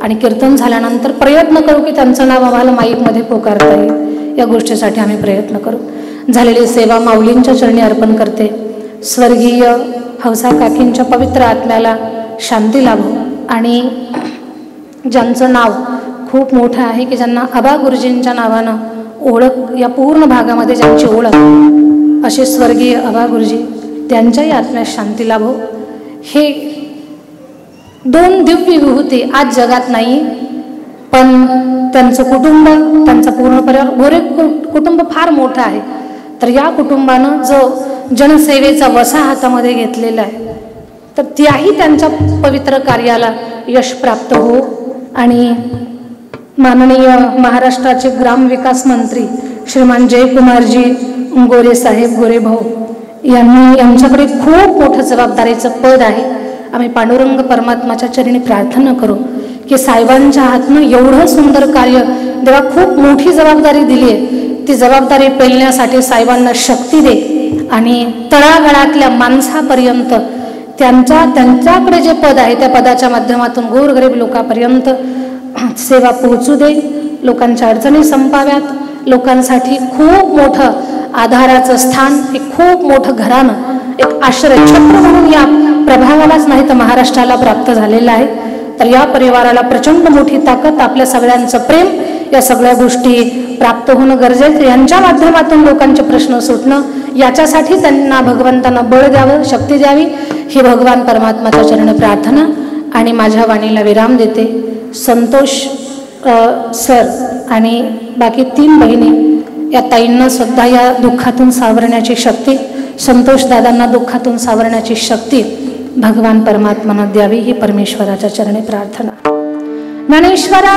आणि कीर्तन झाल्यानंतर प्रयत्न करू की त्यांचं नाव आम्हाला माईकमध्ये पोकारता येईल. या गोष्टीसाठी आम्ही प्रयत्न करू. झालेली सेवा माऊलींच्या चरणी अर्पण करते. स्वर्गीय हौसा काकींच्या पवित्र आत्म्याला शांती लाभो आणि ज्यांचं नाव खूप मोठं आहे, की ज्यांना आबा गुरुजींच्या नावानं ओळख या पूर्ण भागामध्ये ज्यांची ओळख, असे स्वर्गीय आबा गुरुजी, त्यांच्याही आत्म्यास शांती लाभो. हे 2 दिव्य विभूती आज जगात नाही, पण त्यांचं कुटुंब, त्यांचा पूर्ण परिवार, गोरे कुटुंब फार मोठं आहे. तर या कुटुंबानं जो जनसेवेचा वसा हातामध्ये घेतलेला आहे, तर त्याही त्यांच्या पवित्र कार्याला यश प्राप्त हो. आणि माननीय महाराष्ट्राचे ग्रामविकास मंत्री श्रीमान जयकुमारजी गोरे साहेब, गोरे भाऊ यांनी यांच्याकडे खूप मोठं जबाबदारीचं पद आहे. आम्ही पांडुरंग परमात्माच्या चरणी प्रार्थना करू की साहेबांच्या हातनं एवढं सुंदर कार्य, देवा खूप मोठी जबाबदारी दिली आहे, ती जबाबदारी पेलण्यासाठी साहेबांना शक्ती दे आणि तळागाळातल्या माणसापर्यंत त्यांच्याकडे जे पद आहे त्या पदाच्या माध्यमातून गोरगरीब लोकांपर्यंत सेवा पोहोचू दे. लोकांच्या अडचणी संपाव्यात. लोकांसाठी खूप मोठं आधाराचं स्थान, एक खूप मोठं घराणं, एक आश्रयछत्र म्हणून या प्रभागालाच नाही तर महाराष्ट्राला प्राप्त झालेलं आहे. तर या परिवाराला प्रचंड मोठी ताकद, आपल्या सगळ्यांचं प्रेम, या सगळ्या गोष्टी प्राप्त होणं गरजेचं. यांच्या माध्यमातून लोकांचे प्रश्न सुटणं, याच्यासाठी त्यांना भगवंतांना बळ द्यावं, शक्ती द्यावी, ही भगवान परमात्माच्या चरणी प्रार्थना. आणि माझ्या वाणीला विराम देते. संतोष सर आणि बाकी 3 बहिणी, या ताईंना सुद्धा या दुःखातून सावरण्याची शक्ती, संतोष दादांना दुःखातून सावरण्याची शक्ती भगवान परमात्मानं द्यावी, ही परमेश्वराच्या चरणी प्रार्थना. ज्ञानेश्वरा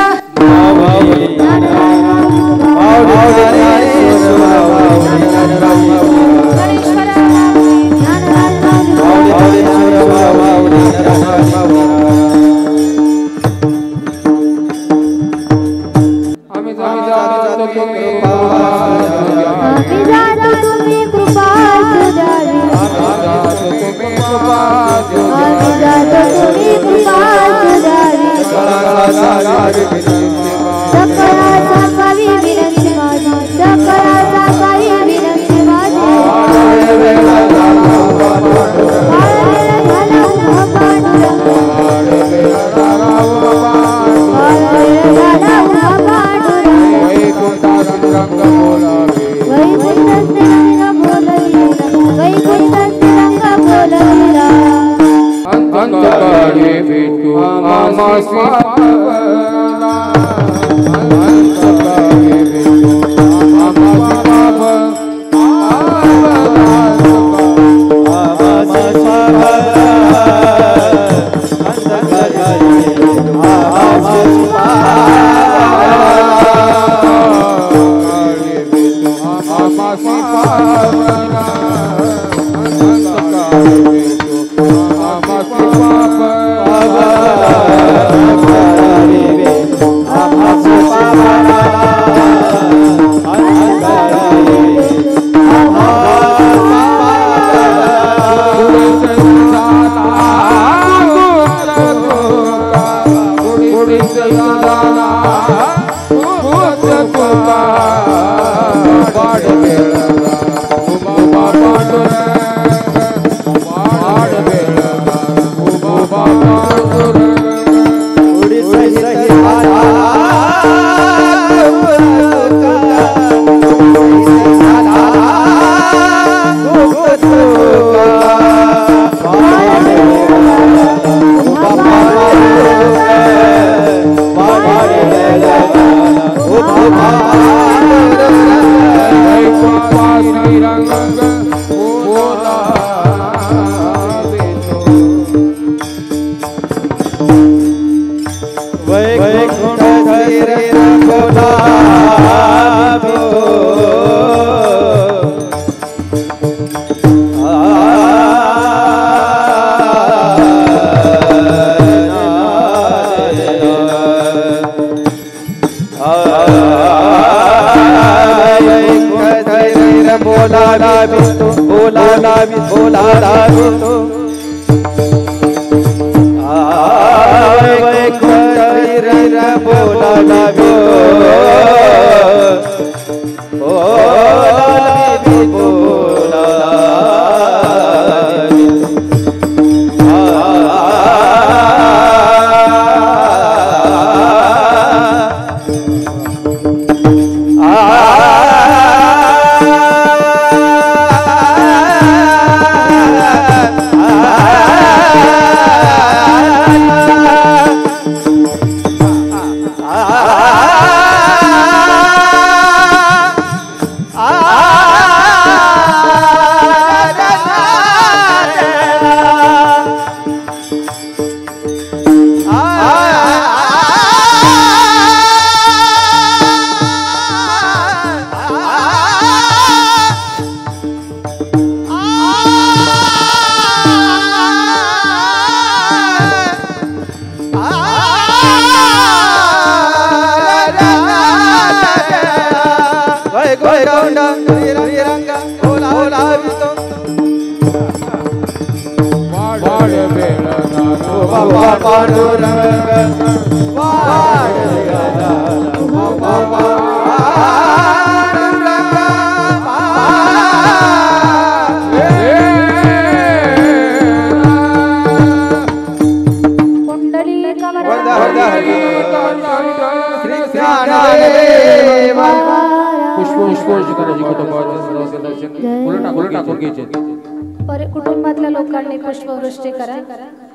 बोलावितो बोलावितो वैकुंठ वीर बोलावितो कुटुंबातल्या लोकांनी पुष्पवृष्टी करा.